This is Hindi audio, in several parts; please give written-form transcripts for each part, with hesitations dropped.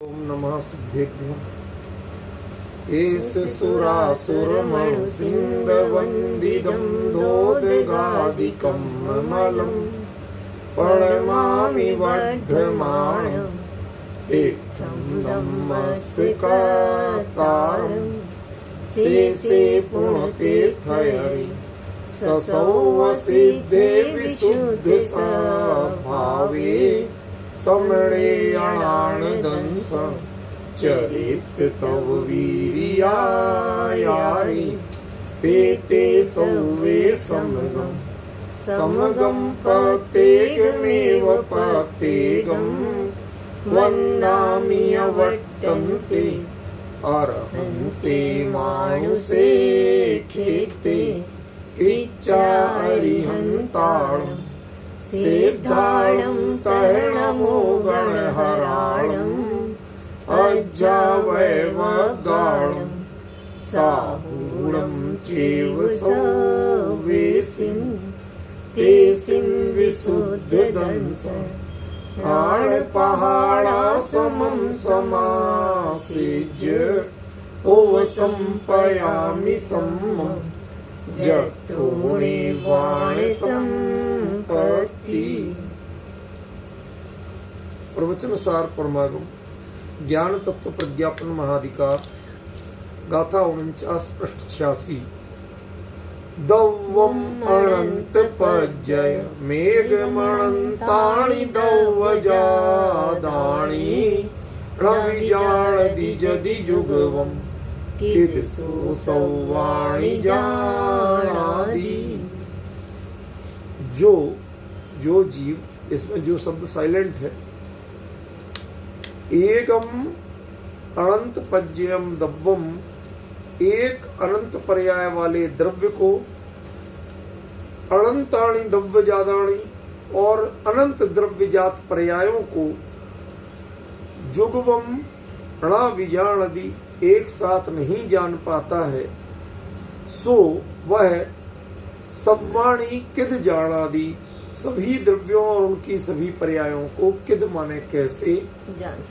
ओम नमः सिद्धेभ्यो। एष सुरासुरमणुसिन्धवन्दितं धोदगादिकं मलं प्रणमामि वर्धमानं तीर्थं नमस्कारं शेषे पुण्यतीर्थहरि ससौवसिद्धे विशुद्धस्वभावे समणे अणानदंस चरित तव वीर्यायारि ते सौवे समगम प्रत्येकमेव प्रत्येकं वन्दामि अवट्टन्ते अर्हन्ते मानुषे खेते किच्चारिहन्ताणम् सिद्धाणं तरणमो गणहराणम् अज्जावैवगाणं साहूणं चैव सौवेसिं तेसिं विशुद्धदंस प्राणपहाड़ा समं समासेज्य ओवसंपयामि सम्मं जठोणे वाणसंपत्ति। प्रवचन सार परमागम ज्ञान तत्व प्रज्ञापन महाधिकार गाथा 49 पृष्ठ 86। दौवम अनंत पज्जय मेघमणंताणि दौवजादाणि रविजाण दिजदि जुगवम किदसो सौवाणी जानादि। जो जीव, इसमें जो शब्द साइलेंट है, एकम अनंत पज्यम दव्वम, एक अनंत पर्याय वाले द्रव्य को, अनंताणी द्रव्य जादाणी, और अनंत द्रव्य जात पर्यायों को, जुगवम णविजानदि एक साथ नहीं जान पाता है, सो वह सब्वाणी किद जानादि, सभी द्रव्यों और उनकी सभी पर्यायों को किद माने कैसे,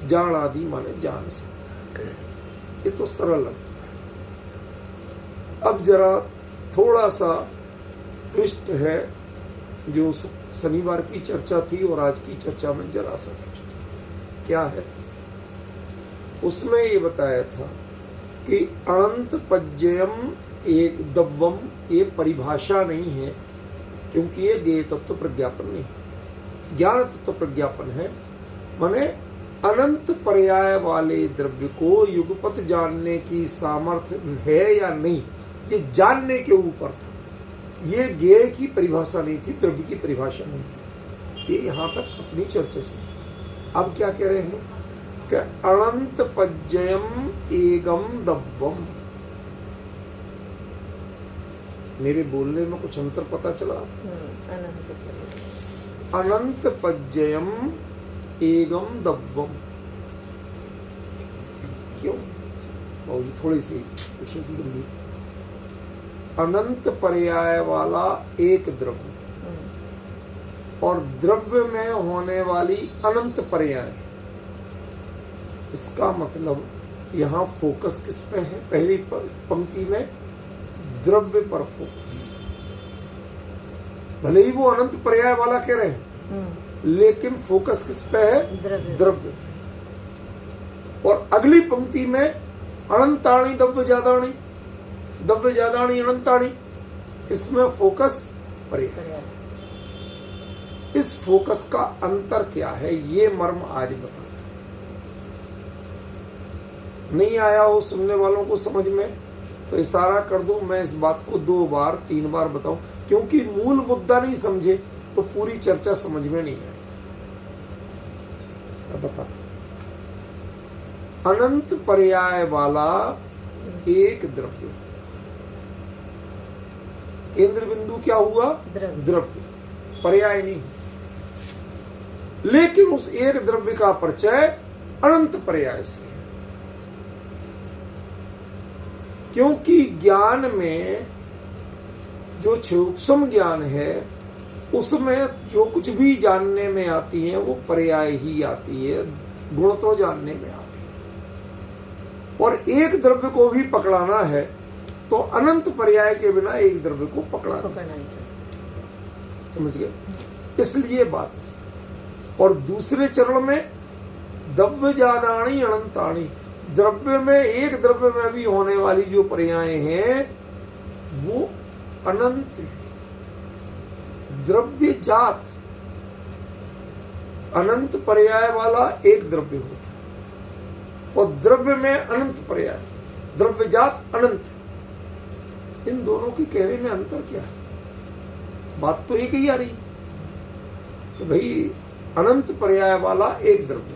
जानादि माने जान सकता है। ये तो सरल लगता है। अब जरा थोड़ा सा ट्विस्ट है, जो शनिवार की चर्चा थी और आज की चर्चा में जरा सा ट्विस्ट क्या है। उसमें ये बताया था कि अनंत पज्यम एक दव्वम, ये परिभाषा नहीं है, क्योंकि ये ज्ञेय तत्व प्रज्ञापन नहीं, ज्ञान तत्व प्रज्ञापन है। माने अनंत पर्याय वाले द्रव्य को युगपत जानने की सामर्थ्य है या नहीं, ये जानने के ऊपर था। ये ज्ञेय की परिभाषा नहीं थी, द्रव्य की परिभाषा नहीं थी। ये यहां तक अपनी चर्चा चली। अब क्या कह रहे हैं कि अनंत पज्यम एगम दव्वम। मेरे बोलने में कुछ अंतर पता चला? अनंत पज्यम एगम दव्वम। क्यों? थोड़ी सी विषय की गंभीर। अनंत पर्याय वाला एक द्रव्य और द्रव्य में होने वाली अनंत पर्याय, इसका मतलब यहाँ फोकस किस पे है? पहली पंक्ति में द्रव्य पर फोकस। भले ही वो अनंत पर्याय वाला कह रहे हैं, लेकिन फोकस किस पे है? द्रव्य। और अगली पंक्ति में अनंताणी द्रव्य जादाणी, द्रव्य जादाणी अनंताणी, इसमें फोकस पर्याय। इस फोकस का अंतर क्या है, ये मर्म आज बता। नहीं आया हो सुनने वालों को समझ में तो इशारा कर दूं, मैं इस बात को 2 बार 3 बार बताऊं, क्योंकि मूल मुद्दा नहीं समझे तो पूरी चर्चा समझ में नहीं आएगी। बताता, अनंत पर्याय वाला एक द्रव्य, केंद्र बिंदु क्या हुआ? द्रव्य, पर्याय नहीं। लेकिन उस एक द्रव्य का परिचय अनंत पर्याय से, क्योंकि ज्ञान में जो सूक्ष्म ज्ञान है उसमें जो कुछ भी जानने में आती है वो पर्याय ही आती है, गुण तो जानने में आती है। और एक द्रव्य को भी पकड़ाना है तो अनंत पर्याय के बिना एक द्रव्य को पकड़ा नहीं सकते। समझ गए? इसलिए बात। और दूसरे चरण में द्रव्य जानाणी अनंताणी, द्रव्य में एक द्रव्य में भी होने वाली जो पर्याय हैं वो अनंत है। द्रव्य जात अनंत पर्याय वाला एक द्रव्य होता है और द्रव्य में अनंत पर्याय, द्रव्य जात अनंत। इन दोनों के कहने में अंतर क्या है? बात तो एक ही आ रही कि भाई अनंत पर्याय वाला एक द्रव्य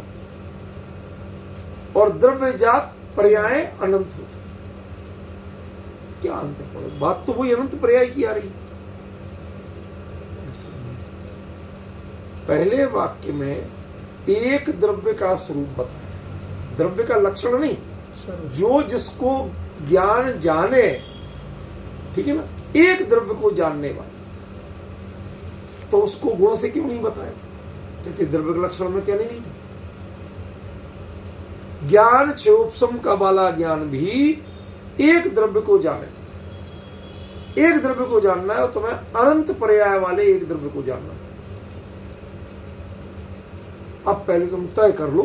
और द्रव्य जात पर्याय अनंत होते। क्या अंतर पड़े? बात तो वही अनंत पर्याय की आ रही। पहले वाक्य में एक द्रव्य का स्वरूप बताया, द्रव्य का लक्षण नहीं, जो जिसको ज्ञान जाने, ठीक है ना, एक द्रव्य को जानने वाला, तो उसको गुण से क्यों नहीं बताया? क्योंकि द्रव्य का लक्षण में कहने नहीं था। ज्ञान क्षयोपम का वाला ज्ञान भी एक द्रव्य को जाने, एक द्रव्य को जानना है और तुम्हें अनंत पर्याय वाले एक द्रव्य को जानना है। अब पहले तुम तय कर लो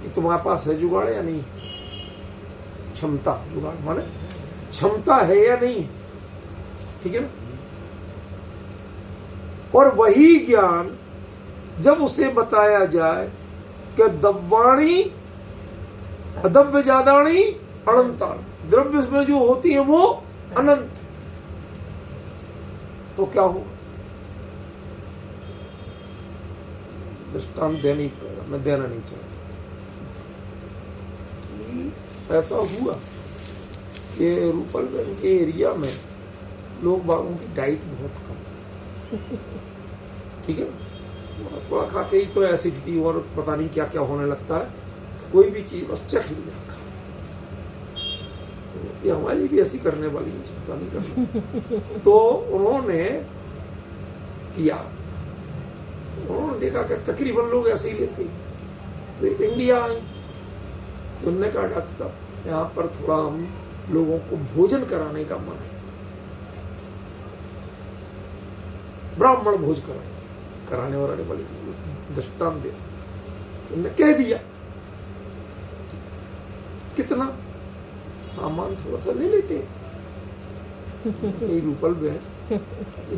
कि तुम्हारे पास है जुगाड़ या नहीं, क्षमता, जुगाड़ माने क्षमता है या नहीं, ठीक है ना। और वही ज्ञान जब उसे बताया जाए कि दव्वाणी अदव्य जादाणी अनंताणी, द्रव्य में जो होती है वो अनंत, तो क्या होगा? दृष्टांत देना ही पड़ेगा, मैं देना नहीं चाहता। ऐसा हुआ कि रूपल के एरिया में लोग बागों की डाइट बहुत कम, ठीक है, थोड़ा खा के ही तो एसिडिटी और पता नहीं क्या क्या होने लगता है, कोई भी चीज बस चख लिया, तो ये हमारे लिए भी ऐसी करने वाली चिंता नहीं करनी। तो उन्होंने किया, उन्होंने देखा कि तकरीबन लोग ऐसे ही लेते, तो इंडिया आई, तो उन्होंने कहा डॉक्टर साहब यहाँ पर थोड़ा हम लोगों को भोजन कराने का मन है, ब्राह्मण भोज कराने वाले बड़े दृष्टांत दे, उन्होंने कह दिया कितना सामान थोड़ा सा ले लेते, कई रूपल में है,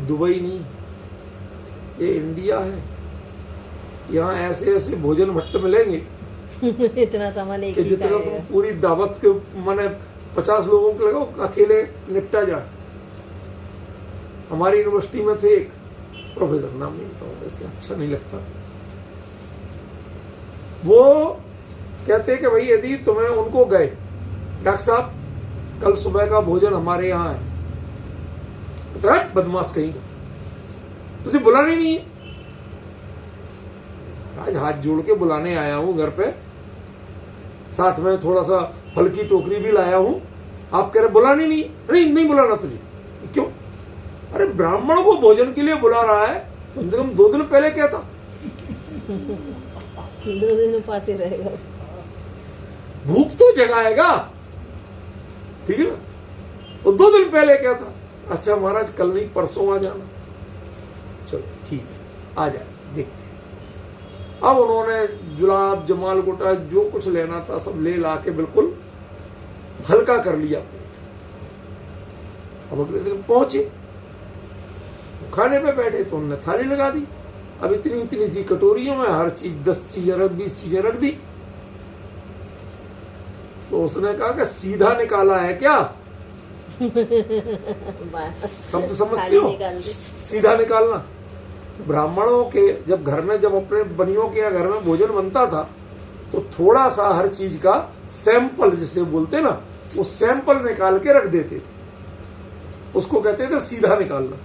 दुबई नहीं, ये इंडिया है, यहाँ ऐसे ऐसे भोजन भट्ट मिलेंगे इतना सामान एक कि जितना तुम पूरी दावत के माने 50 लोगों को लगाओ अकेले निपटा जाए। हमारी यूनिवर्सिटी में थे एक प्रोफेसर, नाम नहीं बताऊंगा, इससे अच्छा नहीं लगता, वो कहते कि भाई यदि तुम्हें उनको गए डॉक्टर साहब कल सुबह का भोजन हमारे यहाँ है, तो बदमाश कहीं तुझे बुलानी नहीं है, आज हाथ जोड़ के बुलाने आया हूं घर पे, साथ में थोड़ा सा फल की टोकरी भी लाया हूं, आप कह रहे बुलानी नहीं, नहीं बुलाना तुझे, क्यों? अरे ब्राह्मण को भोजन के लिए बुला रहा है, कम से कम 2 दिन पहले क्या था? 2 दिन उपास ही रहेगा, भूख तो जगाएगा, ठीक है ना। और 2 दिन पहले क्या था? अच्छा महाराज कल नहीं परसों आ जाना, चलो ठीक है आ जाए, देखते। अब उन्होंने जुलाब जमाल गोटा जो कुछ लेना था सब ले ला के बिल्कुल हल्का कर लिया। अब अगले दिन पहुंचे तो खाने पे बैठे तो उन्होंने थाली लगा दी, अब इतनी इतनी सी कटोरियों में हर चीज 10 चीजें 20 चीजें रख दी। तो उसने कहा कि सीधा निकाला है क्या? शब्द समझते हो? सीधा निकालना। ब्राह्मणों के जब घर में, जब अपने बनियों के घर में भोजन बनता था तो थोड़ा सा हर चीज का सैंपल जिसे बोलते ना, वो सैंपल निकाल के रख देते थे, उसको कहते थे सीधा निकालना।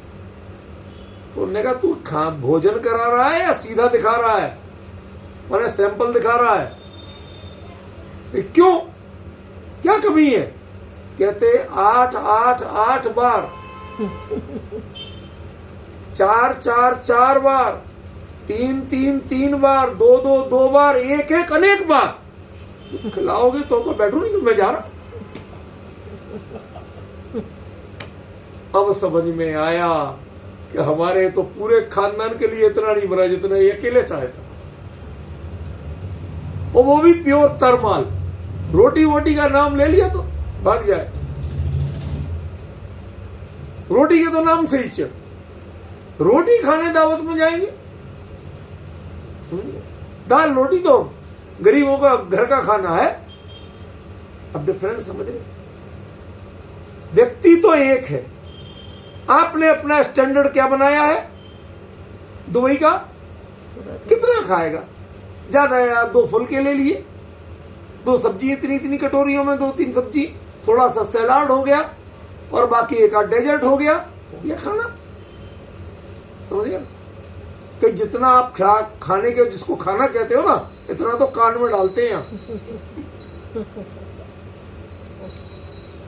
तो उन्होंने कहा तू भोजन करा रहा है या सीधा दिखा रहा है? मैंने सैंपल दिखा रहा है। क्यों, क्या कमी है? कहते 8 बार 4 बार, 3 बार, 2 बार, 1 अनेक बार खिलाओगे तो बैठू नहीं, तो मैं जा रहा। अब समझ में आया कि हमारे तो पूरे खानदान के लिए इतना नहीं बना जितना ये अकेले चाहता, और वो भी प्योर तरमाल। रोटी वोटी का नाम ले लिया तो भाग जाए, रोटी के तो नाम से ही चल, रोटी खाने दावत में जाएंगे, समझिए। दाल रोटी तो गरीबों का घर का खाना है। अब डिफरेंस समझ रहे? व्यक्ति तो एक है, आपने अपना स्टैंडर्ड क्या बनाया है? दुबई का कितना खाएगा, ज्यादा या 2 फुलके ले लिए, 2 सब्जी, इतनी इतनी कटोरियों में 2-3 सब्जी, थोड़ा सा सलाद हो गया और बाकी एक आध डेजर्ट हो गया खाना, समझिए। कि जितना आप खाने के जिसको खाना कहते हो ना, इतना तो कान में डालते हैं।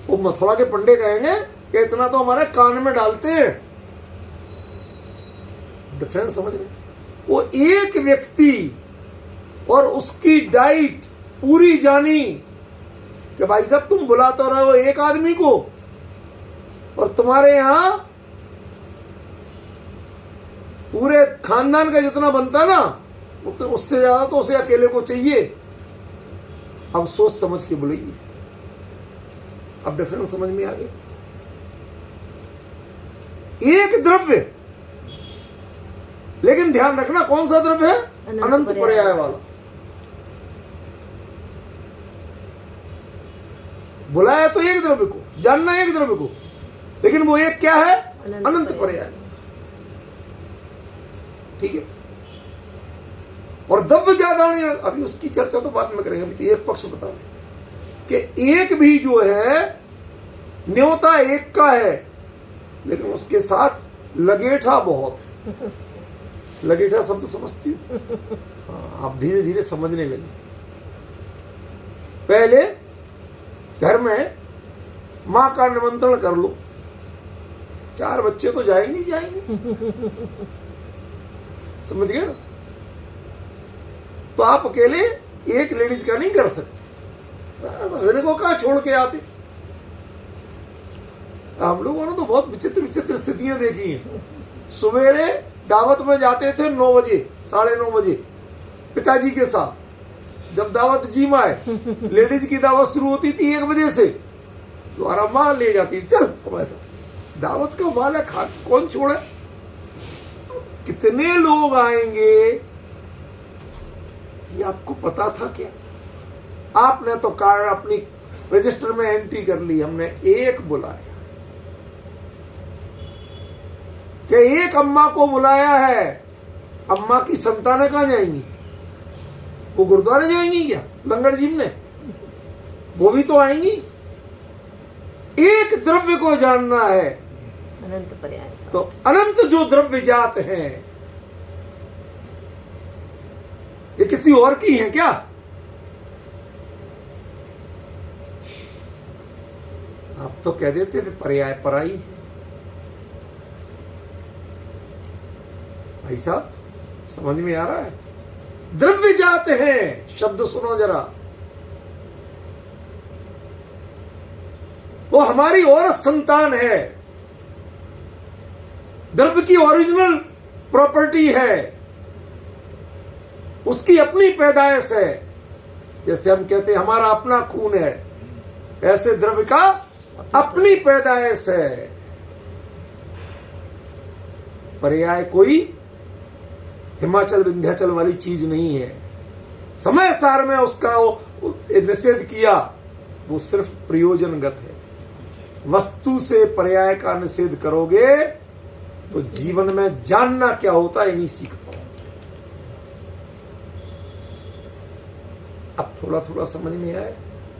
वो मथुरा के पंडे कहेंगे कि इतना तो हमारे कान में डालते हैं। डिफरेंस समझ रहे? वो एक व्यक्ति और उसकी डाइट पूरी जानी कि भाई साहब तुम बुला तो रहे हो एक आदमी को, और तुम्हारे यहां पूरे खानदान का जितना बनता ना, उससे ज्यादा तो उसे अकेले को चाहिए। अब सोच समझ के बोलिए। अब डिफरेंस समझ में आ गया? एक द्रव्य, लेकिन ध्यान रखना कौन सा द्रव्य है? अनंत पर्याय वाला। बुलाया तो एक द्रव्य को, जानना एक द्रव्य को, लेकिन वो एक क्या है? अनंत पर्याय। ठीक है। और द्रव्य ज्यादा नहीं, अभी उसकी चर्चा तो बाद में करेंगे, अभी एक पक्ष बता दें कि एक भी जो है न्योता एक का है, लेकिन उसके साथ लगेठा बहुत है। लगेठा शब्द समझती हो? हाँ, आप धीरे धीरे समझने लगे। पहले घर में मां का निमंत्रण कर लो, 4 बच्चे तो जाएंगे जाएंगे, समझ गए ना? तो आप अकेले एक लेडीज का नहीं कर सकते, मेरे को कहा छोड़ के आते। हम लोगों ने तो बहुत विचित्र विचित्र स्थितियां देखी हैं। सवेरे दावत में जाते थे 9 बजे, 9:30 बजे पिताजी के साथ। जब दावत जी में आए, लेडीज की दावत शुरू होती थी 1 बजे से, तो आराम मां ले जाती थी, चल हमारे साथ। दावत का माल है, खा कौन छोड़े? कितने लोग आएंगे ये आपको पता था क्या? आपने तो कार्ड अपनी रजिस्टर में एंट्री कर ली, हमने एक बुलाया कि एक अम्मा को बुलाया है। अम्मा की संतानें कहां जाएंगी? वो गुरुद्वारे जाएंगी क्या लंगर जी में? वो भी तो आएंगी। एक द्रव्य को जानना है, अनंत पर्याय। तो अनंत जो द्रव्य जात हैं, ये किसी और की हैं क्या? आप तो कह देते थे पर्याय पराई। भाई साहब समझ में आ रहा है? द्रव्य जात हैं, शब्द सुनो जरा। वो हमारी और संतान है, द्रव्य की ओरिजिनल प्रॉपर्टी है, उसकी अपनी पैदाइश है। जैसे हम कहते हैं हमारा अपना खून है, ऐसे द्रव्य का अपनी पैदाइश है। पर्याय कोई हिमाचल विंध्याचल वाली चीज नहीं है। समय सार में उसका निषेध किया, वो सिर्फ प्रयोजनगत है। वस्तु से पर्याय का निषेध करोगे तो जीवन में जानना क्या होता है नहीं सीख पाओगे। अब थोड़ा थोड़ा समझ में आया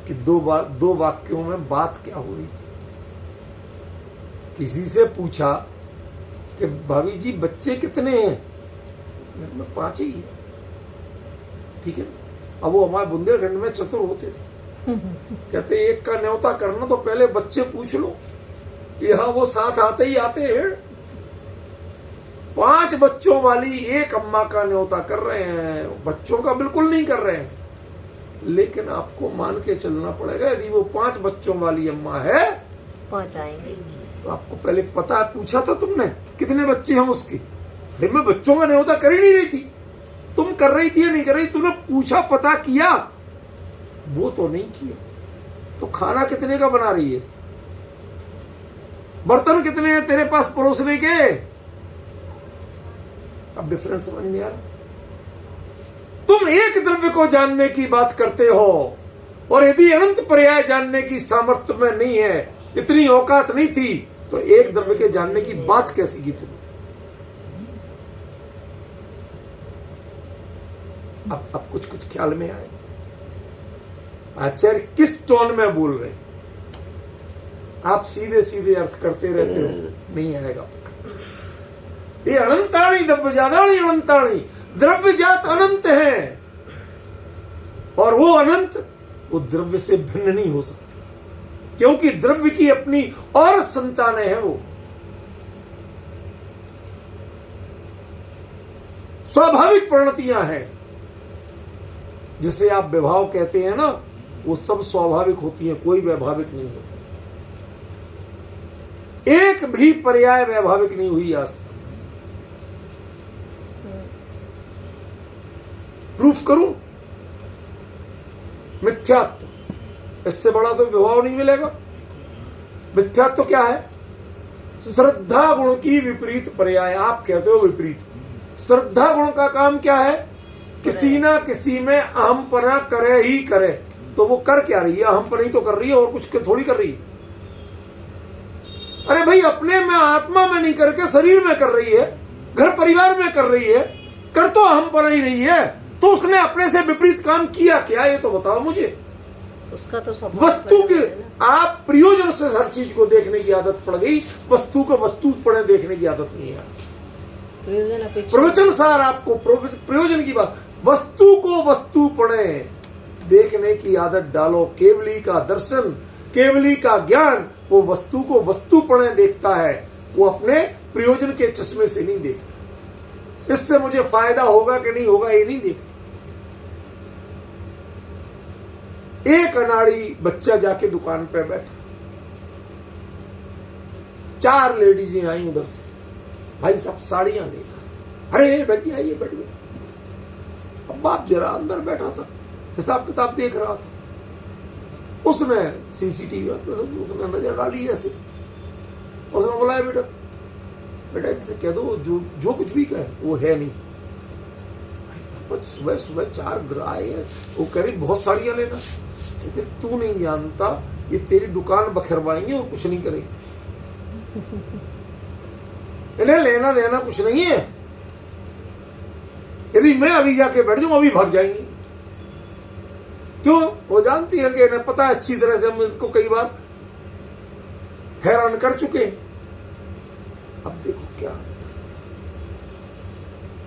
कि दो वाक्यों में बात क्या हो रही थी। किसी से पूछा कि भाभी जी बच्चे कितने हैं? घर में 5 ही है। ठीक है। अब वो हमारे बुंदेलखंड में चतुर होते थे, कहते एक का न्योता करना तो पहले बच्चे पूछ लो। यहाँ वो साथ आते ही आते हैं। 5 बच्चों वाली एक अम्मा का न्योता कर रहे हैं, बच्चों का बिल्कुल नहीं कर रहे हैं। लेकिन आपको मान के चलना पड़ेगा, यदि वो 5 बच्चों वाली अम्मा है पहुंचाएंगे। तो आपको पहले पता है, पूछा था तुमने कितने बच्चे हैं उसके? अरे मैं बच्चों का न्योता कर ही नहीं रही थी, तुम कर रही थी या नहीं कर रही? तुमने पूछा, पता किया? वो तो नहीं किया। तो खाना कितने का बना रही है? बर्तन कितने हैं तेरे पास परोसने के? अब डिफरेंस समझ नहीं आ रहा। तुम एक द्रव्य को जानने की बात करते हो, और यदि अनंत पर्याय जानने की सामर्थ्य में नहीं है, इतनी औकात नहीं थी, तो एक द्रव्य के जानने की बात कैसी की तुम? अब कुछ ख्याल में आए? आचार्य किस टोन में बोल रहे? आप सीधे सीधे अर्थ करते रहते हो, नहीं आएगा। ये अनंताणी द्रव्य जाताणी अनंताणी, द्रव्य जात अनंत है, और वो अनंत वो द्रव्य से भिन्न नहीं हो सकती, क्योंकि द्रव्य की अपनी और संतानें हैं। वो स्वाभाविक परिणतियां हैं, जिसे आप विभाव कहते हैं ना, वो सब स्वाभाविक होती हैं, कोई वैभाविक नहीं होता। एक भी पर्याय वैभाविक नहीं हुई आज तक। प्रूफ करूं? मिथ्यात्व, इससे बड़ा तो विभाव नहीं मिलेगा। मिथ्यात्व क्या है? श्रद्धा गुण की विपरीत पर्याय। आप कहते हो विपरीत। श्रद्धा गुण का काम क्या है? किसी ना किसी में अहमपना करे ही करे। तो वो कर क्या रही है? अहमपना ही तो कर रही है, और कुछ थोड़ी कर रही है। अरे भाई, अपने में आत्मा में नहीं करके शरीर में कर रही है, घर परिवार में कर रही है, कर तो अहमपना ही रही है। तो उसने अपने से विपरीत काम किया क्या? ये तो बताओ मुझे। उसका तो सब वस्तु के, आप प्रयोजन से हर चीज को देखने की आदत पड़ गई, वस्तु को वस्तु पड़े देखने की आदत नहीं है। प्रवचन सार आपको प्रयोजन की बात, वस्तु को वस्तु पड़े देखने की आदत डालो। केवली का दर्शन, केवली का ज्ञान, वो वस्तु को वस्तु पड़े देखता है, वो अपने प्रयोजन के चश्मे से नहीं देखता। इससे मुझे फायदा होगा कि नहीं होगा ये नहीं देखता। एक अनाड़ी बच्चा जाके दुकान पे बैठा, 4 लेडीजें आई उधर से, भाई सब साड़ियां लेकर। अरे बैठी आइए, बैठ गए। अब बाप जरा अंदर बैठा था, हिसाब किताब देख रहा था। उसने सीसीटीवी उसने नजर डाली ऐसे, उसने बोला बेटा बेटा इसे कह दो जो कुछ भी कहे वो है नहीं। सुबह सुबह 4 ग्राह है, वो कह रही बहुत साड़ियां लेना। तू नहीं जानता, ये तेरी दुकान बखरवाएंगे और कुछ नहीं करेंगे। इन्हें लेना देना कुछ नहीं है। यदि मैं अभी जाके बैठ जाऊं, अभी भाग जाएंगी। क्यों? वो जानती है कि इन्हें पता है अच्छी तरह से, हम इनको कई बार हैरान कर चुके हैं। अब देखो क्या,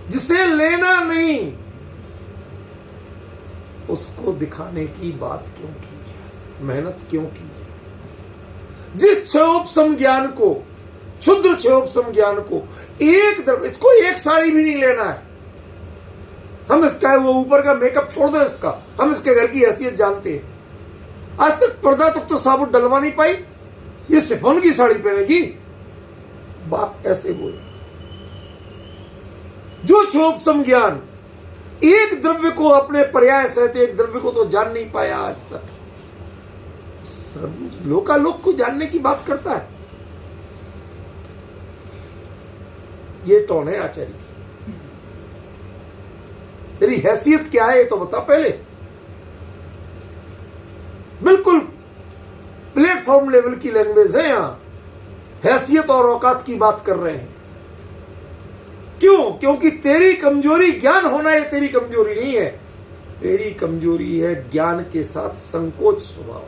जिसे लेना नहीं उसको दिखाने की बात क्यों की जाए? मेहनत क्यों की जाए? जिस क्षयोपम ज्ञान को, क्षुद्र क्षयोपम ज्ञान को, एक द्रव्य, इसको एक साड़ी भी नहीं लेना है। हम इसका वो ऊपर का मेकअप छोड़ दो, इसका हम इसके घर की हैसियत जानते हैं। आज तक पर्दा तक तो साबुन डलवा नहीं पाई, ये शिफॉन की साड़ी पहनेगी। बाप ऐसे बोले। जो क्षयोपम ज्ञान एक द्रव्य को अपने पर्याय सहित एक द्रव्य को तो जान नहीं पाया आज तक, लोकालोक को जानने की बात करता है। ये टोन है आचार्य की। तेरी हैसियत क्या है ये तो बता पहले। बिल्कुल प्लेटफॉर्म लेवल की लैंग्वेज है यहां। हैसियत और औकात की बात कर रहे हैं। क्यों? क्योंकि तेरी कमजोरी ज्ञान होना, ये तेरी कमजोरी नहीं है। तेरी कमजोरी है ज्ञान के साथ संकोच स्वभाव।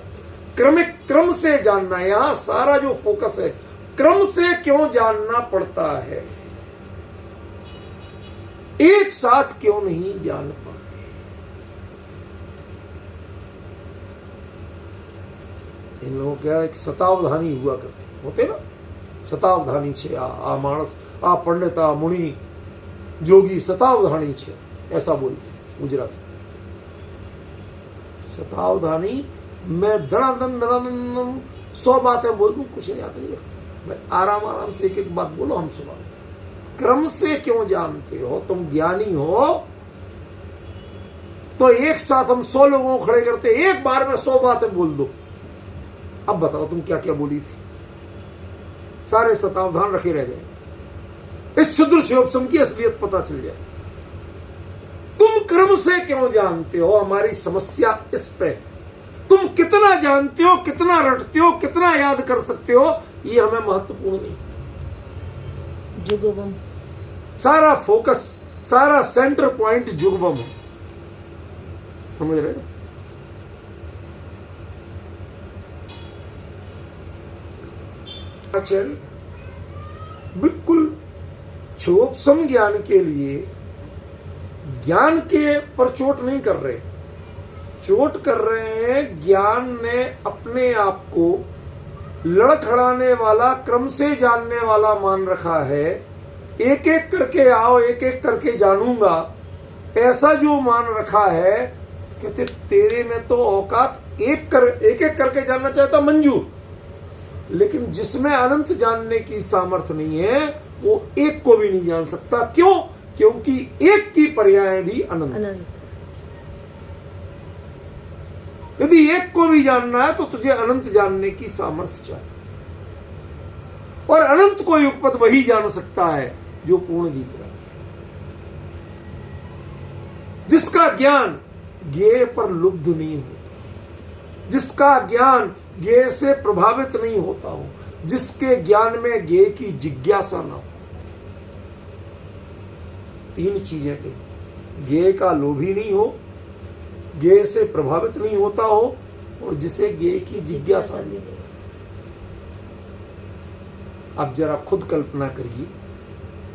क्रम से जानना, यहां सारा जो फोकस है, क्रम से क्यों जानना पड़ता है, एक साथ क्यों नहीं जान पाते। इन लोगों क्या एक शतावधानी हुआ करते होते ना, शतावधानी छे आ मानस, आ पंडित, आ मुनि, जोगी शतावधानी छे, ऐसा बोलते गुजरात। शतावधानी, मैं धड़ाधन 100 बातें बोल दूं, कुछ याद नहीं रखता। मैं आराम से एक बात बोलो, हम सुना। क्रम से क्यों जानते हो? तुम ज्ञानी हो तो एक साथ हम 100 लोगों को खड़े करते, एक बार में 100 बातें बोल दो। अब बताओ तुम क्या क्या बोली थी? सारे शतावधान रखे रह गए। इस क्षुद्र शिवोपम की असलियत पता चल जाए। तुम क्रम से क्यों जानते हो? हमारी समस्या इस पे। तुम कितना जानते हो, कितना रटते हो, कितना याद कर सकते हो, ये हमें महत्वपूर्ण नहीं। जुगवम, सारा फोकस, सारा सेंटर पॉइंट जुगवम है। समझ रहे हो? आचार्य बिल्कुल क्षोभसम ज्ञान के लिए ज्ञान के पर चोट नहीं कर रहे, चोट कर रहे हैं ज्ञान ने अपने आप को लड़खड़ाने वाला, क्रम से जानने वाला मान रखा है। एक एक करके आओ, एक एक करके जानूंगा, ऐसा जो मान रखा है। कहते तेरे में तो औकात एक एक करके जानना चाहता मंजूर, लेकिन जिसमें अनंत जानने की सामर्थ्य नहीं है वो एक को भी नहीं जान सकता। क्यों? क्योंकि एक की पर्याय भी अनंत। यदि एक को भी जानना है तो तुझे अनंत जानने की सामर्थ्य चाहिए, और अनंत को युगपत वही जान सकता है जो पूर्ण जीत रहा है, जिसका ज्ञान ज्ञेय पर लुब्ध नहीं होता, जिसका ज्ञान ज्ञेय से प्रभावित नहीं होता हो, जिसके ज्ञान में ज्ञेय की जिज्ञासा ना हो। 3 चीजें के ज्ञेय का लोभी नहीं हो, ज्ञेय से प्रभावित नहीं होता हो, और जिसे ज्ञेय की जिज्ञासा नहीं हो। अब जरा खुद कल्पना करिए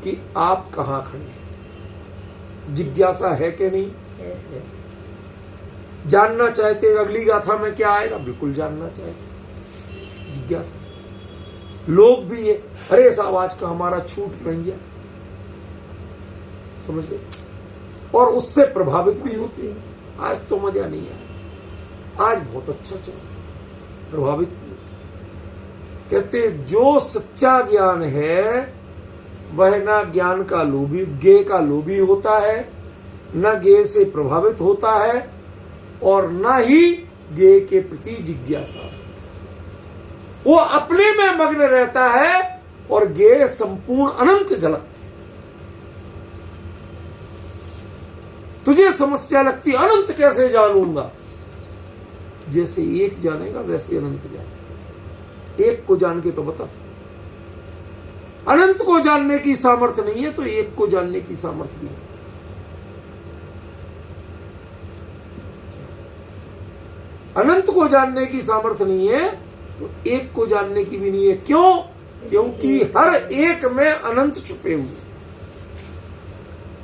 कि आप कहां खड़े हैं। जिज्ञासा है कि नहीं? जानना चाहते अगली गाथा में क्या आएगा? बिल्कुल जानना चाहते, जिज्ञासा। लोग भी है, अरे साहब आज का हमारा छूट रह गया, समझ गए, और उससे प्रभावित भी होते हैं। आज तो मजा नहीं आया, आज बहुत अच्छा चला, प्रभावित भी। कहते जो सच्चा ज्ञान है वह ना ज्ञान का लोभी, ज्ञेय का लोभी होता है, न ज्ञेय से प्रभावित होता है, और न ही ज्ञेय के प्रति जिज्ञासा। वो अपने में मग्न रहता है और ज्ञेय संपूर्ण अनंत झलकती। तुझे समस्या लगती अनंत कैसे जानूंगा? जैसे एक जानेगा वैसे अनंत जाने। एक को जान के तो बता। अनंत को जानने की सामर्थ्य नहीं है तो एक को जानने की सामर्थ्य भी है। अनंत को जानने की सामर्थ्य नहीं है तो एक को जानने की भी नहीं है। क्यों? क्योंकि हर एक में अनंत छुपे हुए,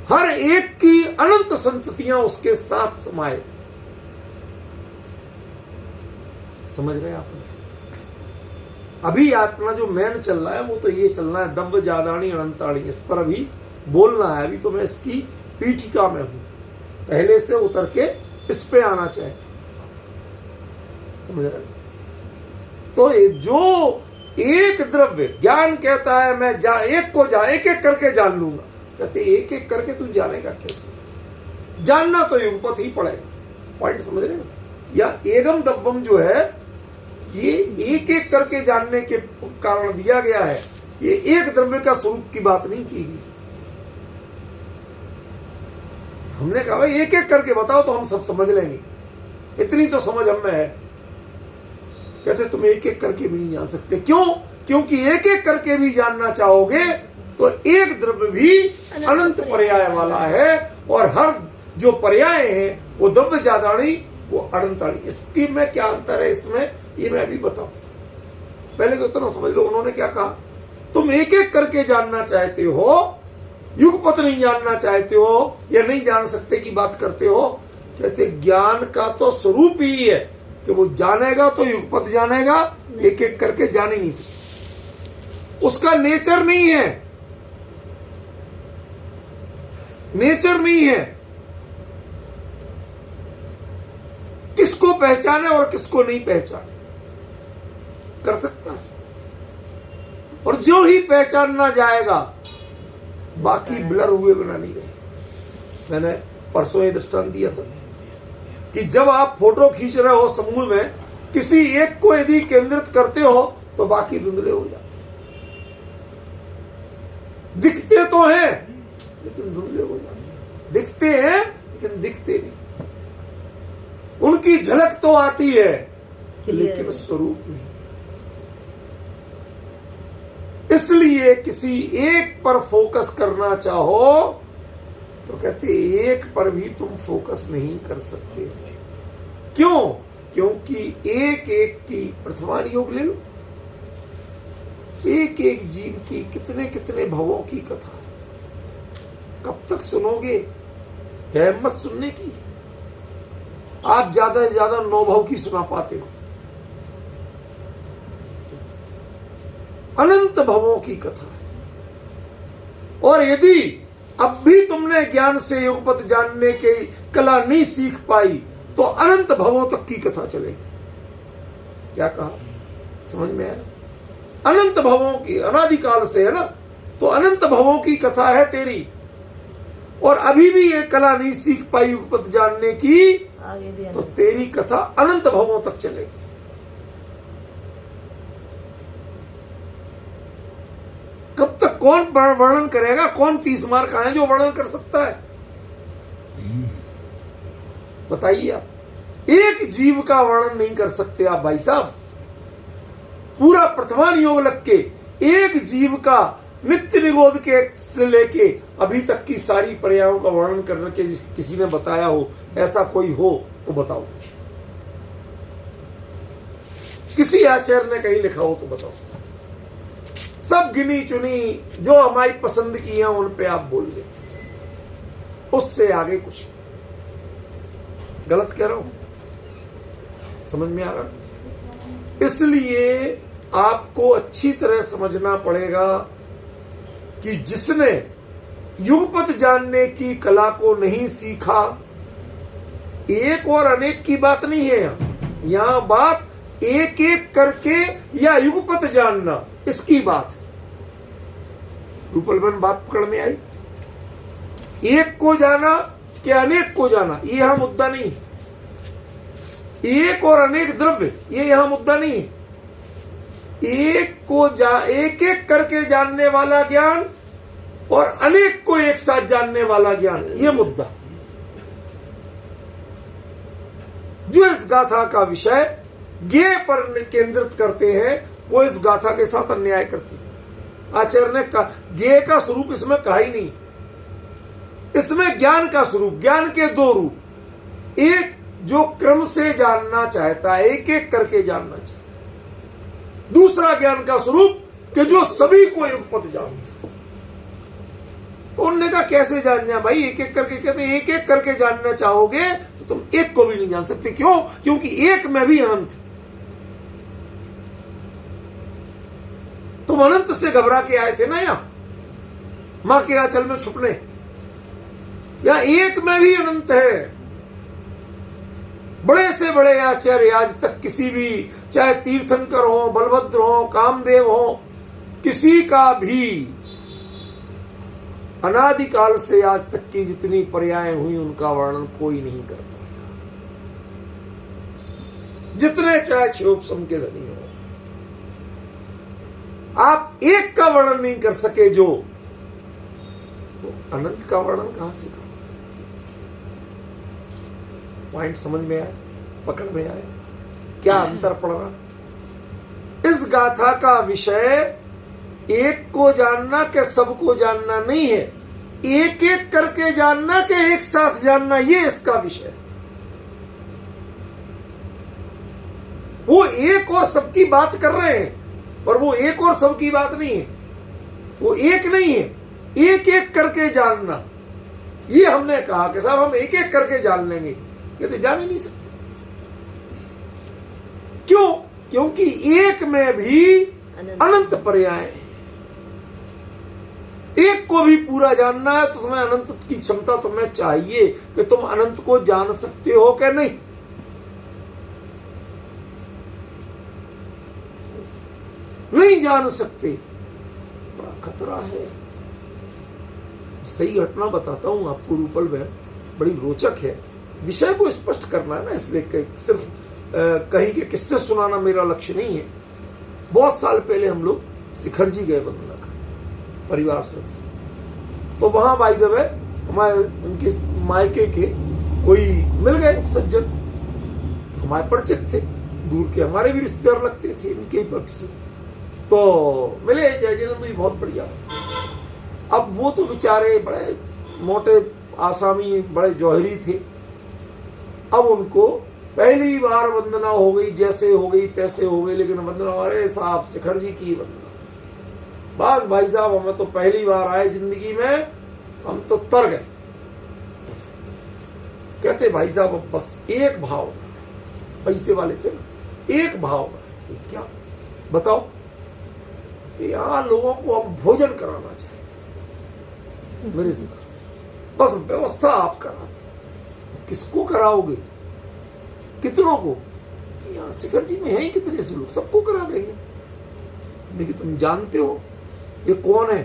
हर एक की अनंत संततियां उसके साथ समाये। समझ रहे हैं आप? अभी अपना जो मैन चल रहा है वो तो ये चलना है दव्य जादानी अनंताणी, इस पर अभी बोलना है। अभी तो मैं इसकी पीठिका में हूं, पहले से उतर के इस पे आना चाहिए। समझ रहे? तो जो एक द्रव्य ज्ञान कहता है मैं एक एक करके जान लूंगा, कहते एक एक करके तू जानेगा कैसे? जानना तो युगपत ही पड़ेगा। पॉइंट समझ रहे ना? या एगम दब्बम जो है ये एक एक करके जानने के कारण दिया गया है। ये एक द्रव्य का स्वरूप की बात नहीं की गई। हमने कहा भाई एक एक करके बताओ तो हम सब समझ लेंगे, इतनी तो समझ हमें है। कहते तुम एक एक करके भी नहीं जान सकते। क्यों? क्योंकि एक एक करके भी जानना चाहोगे तो एक द्रव्य भी अनंत पर्याय वाला है, और हर जो पर्याय है वो द्रव्य जादानी वो अनंतानी। इसकी में क्या अंतर है इसमें, ये मैं अभी बताऊं। पहले तो इतना समझ लो उन्होंने क्या कहा। तुम एक एक करके जानना चाहते हो, युगपत नहीं जानना चाहते हो या नहीं जान सकते की बात करते हो। कहते ज्ञान का तो स्वरूप ही है कि वो जानेगा तो युगपत जानेगा, एक एक करके जान ही नहीं सकता। उसका नेचर नहीं है, नेचर नहीं है। किसको पहचाने और किसको नहीं पहचाने, कर सकता है। और जो ही पहचानना जाएगा बाकी ब्लर हुए बिना नहीं रहे। मैंने परसों ये दृष्टांत दिया था कि जब आप फोटो खींच रहे हो समूह में, किसी एक को यदि केंद्रित करते हो तो बाकी धुंधले हो जाते, दिखते तो हैं लेकिन धुंधले हो जाते, दिखते हैं लेकिन दिखते नहीं, उनकी झलक तो आती है लेकिन स्वरूप नहीं। इसलिए किसी एक पर फोकस करना चाहो तो कहते एक पर भी तुम फोकस नहीं कर सकते। क्यों? क्योंकि एक एक की प्रथमान योग ले लो, एक एक जीव की कितने कितने भवों की कथा है, कब तक सुनोगे? है हिम्मत सुनने की? आप ज्यादा से ज्यादा 9 भव की सुना पाते हो, अनंत भवों की कथा है। और यदि अब भी तुमने ज्ञान से युगपत जानने की कला नहीं सीख पाई तो अनंत भवों तक की कथा चलेगी। क्या कहा, समझ में आया? अनंत भवों की, अनादिकाल से है ना, तो अनंत भवों की कथा है तेरी, और अभी भी ये कला नहीं सीख पाई युगपत जानने की, आगे भी तो तेरी कथा अनंत भवों तक चलेगी। कब तक कौन वर्णन करेगा? कौन 30 मार का है जो वर्णन कर सकता है? बताइए आप। एक जीव का वर्णन नहीं कर सकते आप भाई साहब, पूरा प्रथमान योग लग के एक जीव का नित्य निगोद के से लेके अभी तक की सारी पर्यायों का वर्णन करके किसी ने बताया हो, ऐसा कोई हो तो बताओ। किसी आचार्य ने कहीं लिखा हो तो बताओ। सब गिनी चुनी जो हमारी पसंद की है उन पे आप बोल दे, उससे आगे कुछ। गलत कह रहा हूं? समझ में आ रहा? इसलिए आपको अच्छी तरह समझना पड़ेगा कि जिसने युगपत जानने की कला को नहीं सीखा, एक और अनेक की बात नहीं है यहां बात एक एक करके या युगपत जानना, इसकी बात। रूपलमन बात पकड़ में आई? एक को जाना कि अनेक को जाना, ये यहां मुद्दा नहीं। एक और अनेक द्रव्य, ये यहां मुद्दा नहीं। एक एक करके जानने वाला ज्ञान और अनेक को एक साथ जानने वाला ज्ञान, ये मुद्दा। जो इस गाथा का विषय ज्ञेय पर केंद्रित करते हैं वो इस गाथा के साथ अन्याय करते हैं। आचार्य ने कहा ज्ञेय का स्वरूप इसमें कहा ही नहीं, इसमें ज्ञान का स्वरूप, ज्ञान के 2 रूप। एक जो क्रम से जानना चाहता है, एक एक करके जानना चाहता है। दूसरा ज्ञान का स्वरूप कि जो सभी को युगपत जानता है। तो उन्होंने कहा कैसे जानना भाई? एक एक करके। कहते एक एक करके जानना चाहोगे तो तुम एक को भी नहीं जान सकते। क्यों? क्योंकि एक में भी अनंत। तुम अनंत से घबरा के आए थे ना यहां मां के आंचल में छुपने, या एक में भी अनंत है। बड़े से बड़े आचार्य आज तक किसी भी, चाहे तीर्थंकर हो, बलभद्र हो, कामदेव हो, किसी का भी अनादिकाल से आज तक की जितनी पर्याय हुई उनका वर्णन कोई नहीं कर पाया, जितने चाहे क्षोभसम के धनी हो। आप एक का वर्णन नहीं कर सके जो, तो अनंत का वर्णन कहां से करो? पॉइंट समझ में आया? पकड़ में आया? क्या अंतर पड़ रहा? इस गाथा का विषय एक को जानना के सबको जानना नहीं है, एक एक करके जानना के एक साथ जानना, ये इसका विषय। वो एक और सबकी बात कर रहे हैं पर वो एक और सबकी बात नहीं है, वो एक नहीं है, एक एक करके जानना। ये हमने कहा कि साहब हम एक एक करके जान लेंगे, कहते जान ही नहीं सकते। क्यों? क्योंकि एक में भी अनंत पर्याय है। एक को भी पूरा जानना है तो तुम्हें अनंत की क्षमता तुम्हें चाहिए कि तुम अनंत को जान सकते हो कि नहीं। नहीं जान सकते, बड़ा खतरा है। सही घटना बताता हूं आपको रूपल बहन, बड़ी रोचक है। विषय को स्पष्ट करना है ना, इसलिए सिर्फ कहीं के किस्से सुनाना मेरा लक्ष्य नहीं है। बहुत साल पहले हम लोग शिखर जी गए वंदना का परिवार सदस्य, तो वहां बाई द वे हमारे उनके मायके के कोई मिल गए सज्जन, हमारे परिचित थे, दूर के हमारे भी रिश्तेदार लगते थे इनके ही पक्ष से। तो मिले, जय जिनेंद्र जी बहुत बढ़िया। अब वो तो बेचारे बड़े मोटे आसामी, बड़े जौहरी थे। अब उनको पहली बार वंदना हो गई, जैसे हो गई तैसे हो गई, लेकिन वंदना, अरे साहब शिखर जी की वंदना, बस भाई साहब हमें तो पहली बार आए जिंदगी में, हम तो तर गए। कहते भाई साहब अब बस एक भाव, पैसे वाले थे, एक भाव, क्या बताओ कि यहाँ लोगों को अब भोजन कराना चाहिए मेरे से, बस व्यवस्था आप करा दो। किसको कराओगे, कितनों को? यहाँ शिखर जी में है ही कितने से लोग, सबको करा देंगे। लेकिन तुम जानते हो ये कौन है?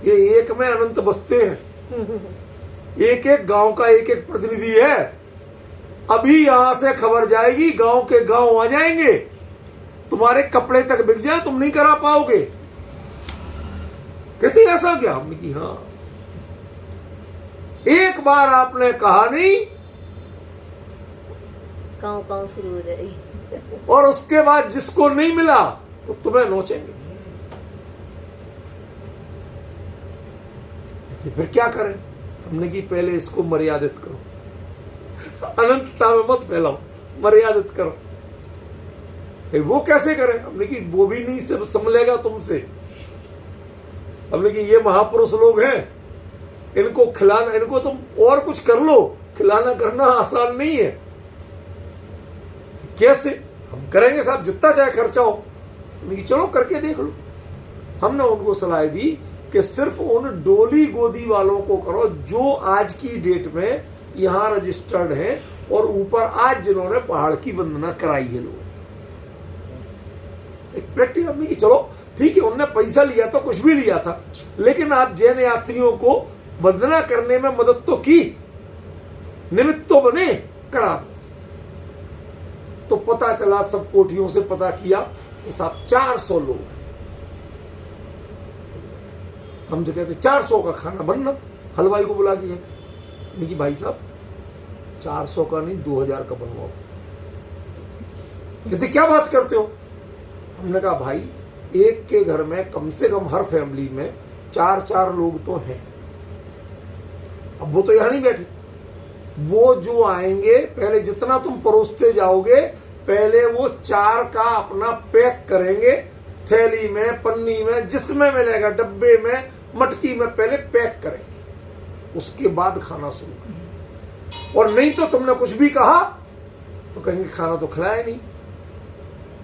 ये एक में अनंत बसते हैं, एक एक गांव का एक एक प्रतिनिधि है। अभी यहां से खबर जाएगी, गांव के गांव आ जाएंगे, तुम्हारे कपड़े तक बिक जाए, तुम नहीं करा पाओगे। कहते ऐसा क्या? हमने की हाँ, एक बार आपने कहा नहीं, गाँव शुरू हो जाएगी। और उसके बाद जिसको नहीं मिला तो तुम्हें नोचेंगे। फिर क्या करें? हमने की पहले इसको मर्यादित करो, अनंतता में मत फैलाओ, मर्यादित करो। वो कैसे करें? हमने की वो भी नहीं से संभलेगा तुमसे। हमने की ये महापुरुष लोग हैं, इनको खिलाना, इनको तुम और कुछ कर लो, खिलाना करना आसान नहीं है। कैसे? हम करेंगे साहब, जितना चाहे खर्चा हो। हमने की चलो करके देख लो। हमने उनको सलाह दी कि सिर्फ उन डोली गोदी वालों को करो जो आज की डेट में यहां रजिस्टर्ड है, और ऊपर आज जिन्होंने पहाड़ की वंदना कराई है लोग। एक प्रैक्टिस हमने की, चलो ठीक है, उनने पैसा लिया तो कुछ भी लिया था, लेकिन आप जैन यात्रियों को वंदना करने में मदद तो की, निमित्त तो बने, करा दो। तो पता चला, सब कोठियों से पता किया कि साहब 400 लोग। हम जो कहते 400 का खाना बनना, हलवाई को बुला के कहते कि भाई साहब 400 का नहीं 2000 का बनवाओ। कहते क्या बात करते हो? हमने कहा भाई एक के घर में कम से कम हर फैमिली में 4-4 लोग तो हैं। अब वो तो यहां नहीं बैठे, वो जो आएंगे पहले जितना तुम परोसते जाओगे, पहले वो 4 का अपना पैक करेंगे, थैली में, पन्नी में, जिसमें मिलेगा, डब्बे में, मटकी में, पहले पैक करेंगे, उसके बाद खाना शुरू करेंगे। और नहीं तो तुमने कुछ भी कहा तो कहेंगे खाना तो खिलाया नहीं,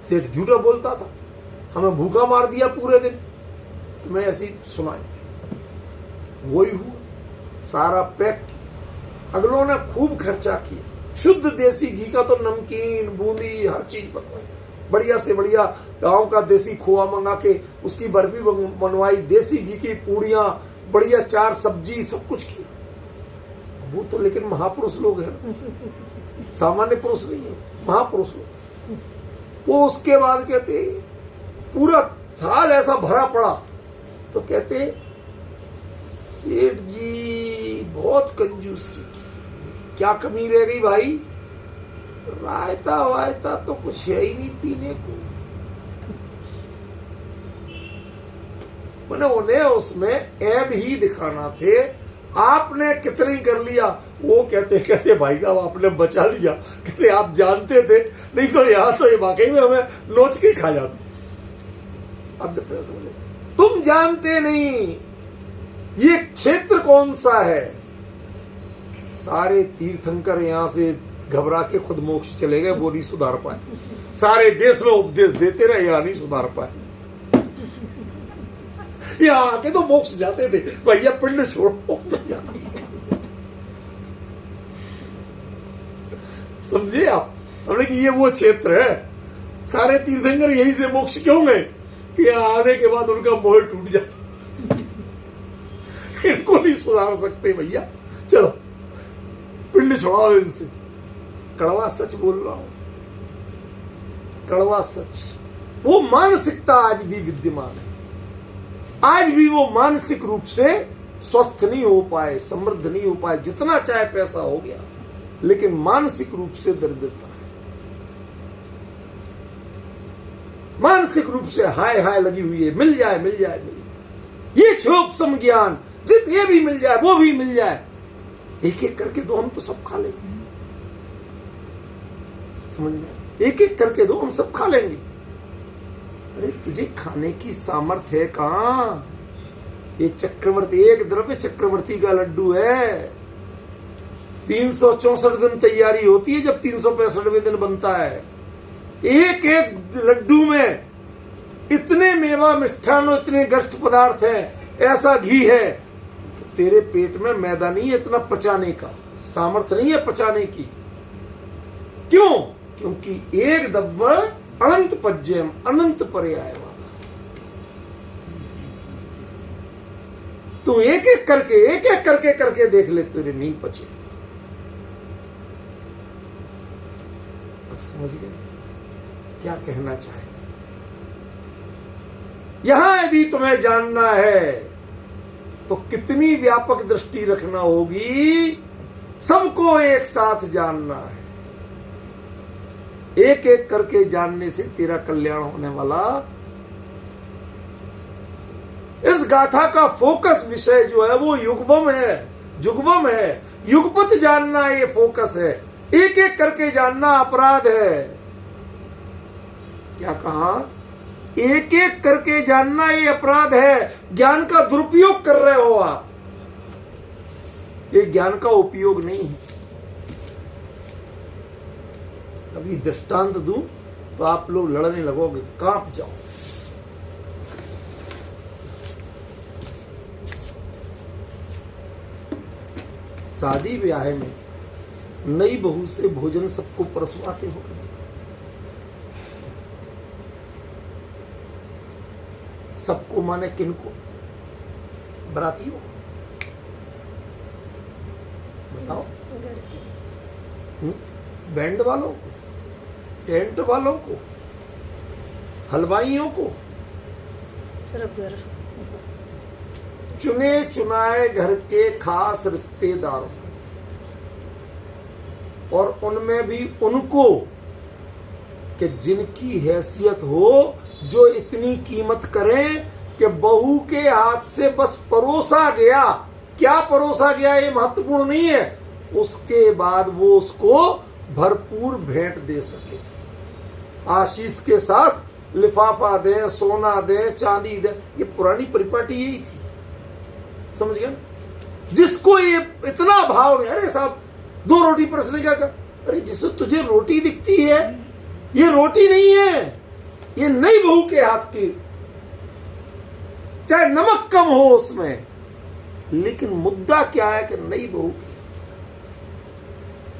सेठ झूठा बोलता था, हमें भूखा मार दिया पूरे दिन, तुम्हें ऐसी सुनाई। वही हुआ, सारा पैक। अगलों ने खूब खर्चा किया, शुद्ध देसी घी का तो नमकीन, बूंदी, हर चीज बनवाई, बढ़िया से बढ़िया गांव का देसी खोआ मंगा के उसकी बर्फी बनवाई, देसी घी की पूड़ियां, बढ़िया 4 सब्जी, सब कुछ किया। वो तो लेकिन महापुरुष लोग हैं, सामान्य पुरुष नहीं है, महापुरुष लोग। वो उसके बाद कहते पूरा थाल ऐसा भरा पड़ा, तो कहते सेठ जी बहुत कंजूसी, क्या कमी रह गई भाई? रायता वायता तो कुछ है ही नहीं पीने को। मैंने उन्हें उसमें ऐब ही दिखाना थे, आपने कितनी कर लिया। वो कहते भाई साहब आपने बचा लिया, कहते आप जानते थे, नहीं तो यहां तो ये वाकई में हमें नोच के खा जाते। अब डिफरेंस समझो, तुम जानते नहीं ये क्षेत्र कौन सा है। सारे तीर्थंकर यहां से घबरा के खुद मोक्ष चले गए, वो नहीं सुधार पाए। सारे देश में उपदेश देते रहे, यहां नहीं सुधार पाए। यहाँ आके तो मोक्ष जाते थे, भैया पिंड छोड़ो तो जाना। समझे आप? हमने कि ये वो क्षेत्र है, सारे तीर्थंकर यही से मोक्ष क्यों गए कि आने के बाद उनका मोह टूट जाता। इनको नहीं सुधार सकते भैया, चलो पिंड छोड़ाओ इनसे। कड़वा सच बोल रहा हूं, कड़वा सच। वो मानसिकता आज भी विद्यमान है, आज भी वो मानसिक रूप से स्वस्थ नहीं हो पाए, समृद्ध नहीं हो पाए। जितना चाहे पैसा हो गया, लेकिन मानसिक रूप से दरिद्रता है, मानसिक रूप से हाय हाय लगी हुई है। मिल जाए मिल जाए मिल जाए, ये क्षोभ सम ज्ञान, जित ये भी मिल जाए वो भी मिल जाए, एक एक करके दो हम तो सब खा लेंगे। समझ में, एक एक करके दो हम सब खा लेंगे। अरे तुझे खाने की सामर्थ्य है कहां? ये चक्रवर्ती, एक द्रव्य चक्रवर्ती का लड्डू है। 364 दिन तैयारी होती है, जब 365वें दिन बनता है। एक एक लड्डू में इतने मेवा मिष्ठान और इतने गष्ट पदार्थ हैं, ऐसा घी है कि तेरे पेट में मैदा नहीं है इतना पचाने का, सामर्थ्य नहीं है पचाने की। क्यों? क्योंकि एक दब्बड़ अनंत पज्यम, अनंत पर्याय वाला। तू एक एक करके देख ले, तेरे नहीं पचे। अब समझ गए क्या कहना चाहे? यहां यदि तुम्हें जानना है तो कितनी व्यापक दृष्टि रखना होगी, सबको एक साथ जानना है। एक एक करके जानने से तेरा कल्याण होने वाला। इस गाथा का फोकस विषय जो है वो युगवम है, जुगवम है। युगपत जानना ये फोकस है, एक एक करके जानना अपराध है। क्या कहा? एक एक करके जानना ये अपराध है। ज्ञान का दुरुपयोग कर रहे हो आप, ये ज्ञान का उपयोग नहीं है। अभी दृष्टांत दूं तो आप लोग लड़ने लगोगे, कांप जाओ। शादी ब्याह में नई बहू से भोजन सबको परसवाते हो, सबको माने किनको? बरातियों को बताओ, बैंड वालों को, टेंट वालों को, हलवाइयों को, चुने चुनाए घर के खास रिश्तेदारों, और उनमें भी उनको कि जिनकी हैसियत हो, जो इतनी कीमत करें कि बहू के हाथ से बस परोसा गया, क्या परोसा गया ये महत्वपूर्ण नहीं है, उसके बाद वो उसको भरपूर भेंट दे सके। आशीष के साथ लिफाफा दे, सोना दे, चांदी दे। ये पुरानी परिपाटी यही थी, समझ गए? जिसको ये इतना भाव नहीं, अरे साहब 2 रोटी परसने क्या कर, अरे जिससे तुझे रोटी दिखती है, ये रोटी नहीं है, ये नई बहू के हाथ की, चाहे नमक कम हो उसमें, लेकिन मुद्दा क्या है कि नई बहू की।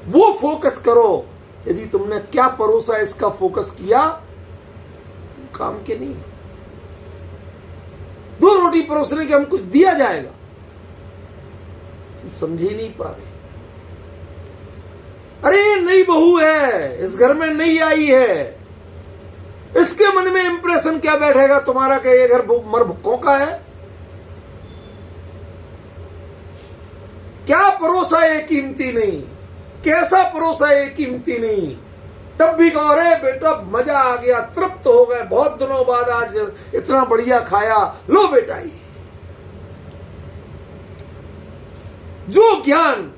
वो फोकस करो। यदि तुमने क्या परोसा इसका फोकस किया, तो काम के नहीं। 2 रोटी परोसने के हम कुछ दिया जाएगा, तुम समझ ही नहीं पा रहे। अरे नई बहू है, इस घर में नई आई है, इसके मन में इंप्रेशन क्या बैठेगा तुम्हारा कि ये घर मर भुक्कों का है? क्या परोसा ये कीमती नहीं, कैसा परोसा ये कीमती नहीं। तब भी कहो, अरे बेटा मजा आ गया, तृप्त हो गए, बहुत दिनों बाद आज इतना बढ़िया खाया, लो बेटा। ये जो ज्ञान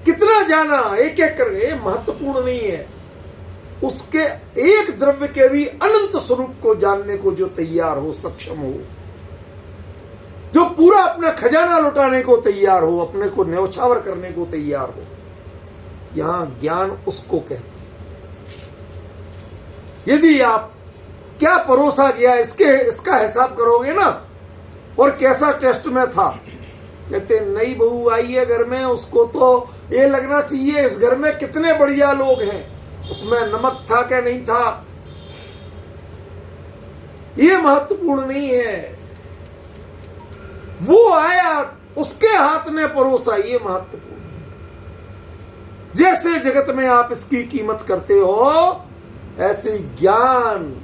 कितना जाना, एक एक करके, महत्वपूर्ण नहीं है। उसके एक द्रव्य के भी अनंत स्वरूप को जानने को जो तैयार हो, सक्षम हो, जो पूरा अपना खजाना लुटाने को तैयार हो, अपने को न्यौछावर करने को तैयार हो, यहां ज्ञान उसको कहते हैं। यदि आप क्या परोसा गया इसका हिसाब करोगे ना, और कैसा टेस्ट में था, कहते नई बहू आई है घर में, उसको तो ये लगना चाहिए इस घर में कितने बढ़िया लोग हैं, उसमें नमक था क्या नहीं था, ये महत्वपूर्ण नहीं है। वो आया, उसके हाथ ने परोसा, ये महत्वपूर्ण है। जैसे जगत में आप इसकी कीमत करते हो, ऐसे ही ज्ञान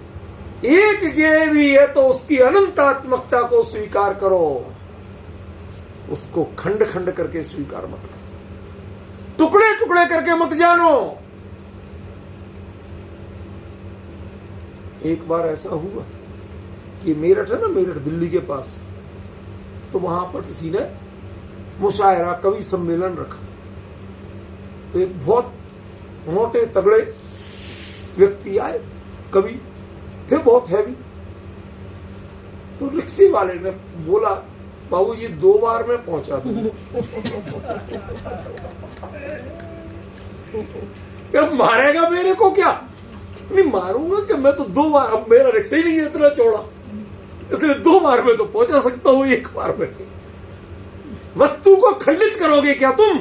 एक ज्ञेय भी है तो उसकी अनंतात्मकता को स्वीकार करो, उसको खंड खंड करके स्वीकार मत करो, टुकड़े टुकड़े करके मत जानो। एक बार ऐसा हुआ कि मेरठ है ना, मेरठ दिल्ली के पास, तो वहां पर किसी ने मुशायरा कवि सम्मेलन रखा। तो एक बहुत मोटे तगड़े व्यक्ति आए, कवि थे, बहुत हैवी। तो रिक्शे वाले ने बोला, बाबू जी 2 बार में पहुंचा दूं। मारेगा मेरे को क्या? नहीं मारूंगा कि मैं तो 2 बार, अब मेरा रिक्शा ही नहीं है इतना चौड़ा, इसलिए 2 बार में तो पहुंचा सकता हूं, 1 बार में नहीं। वस्तु को खंडित करोगे क्या तुम?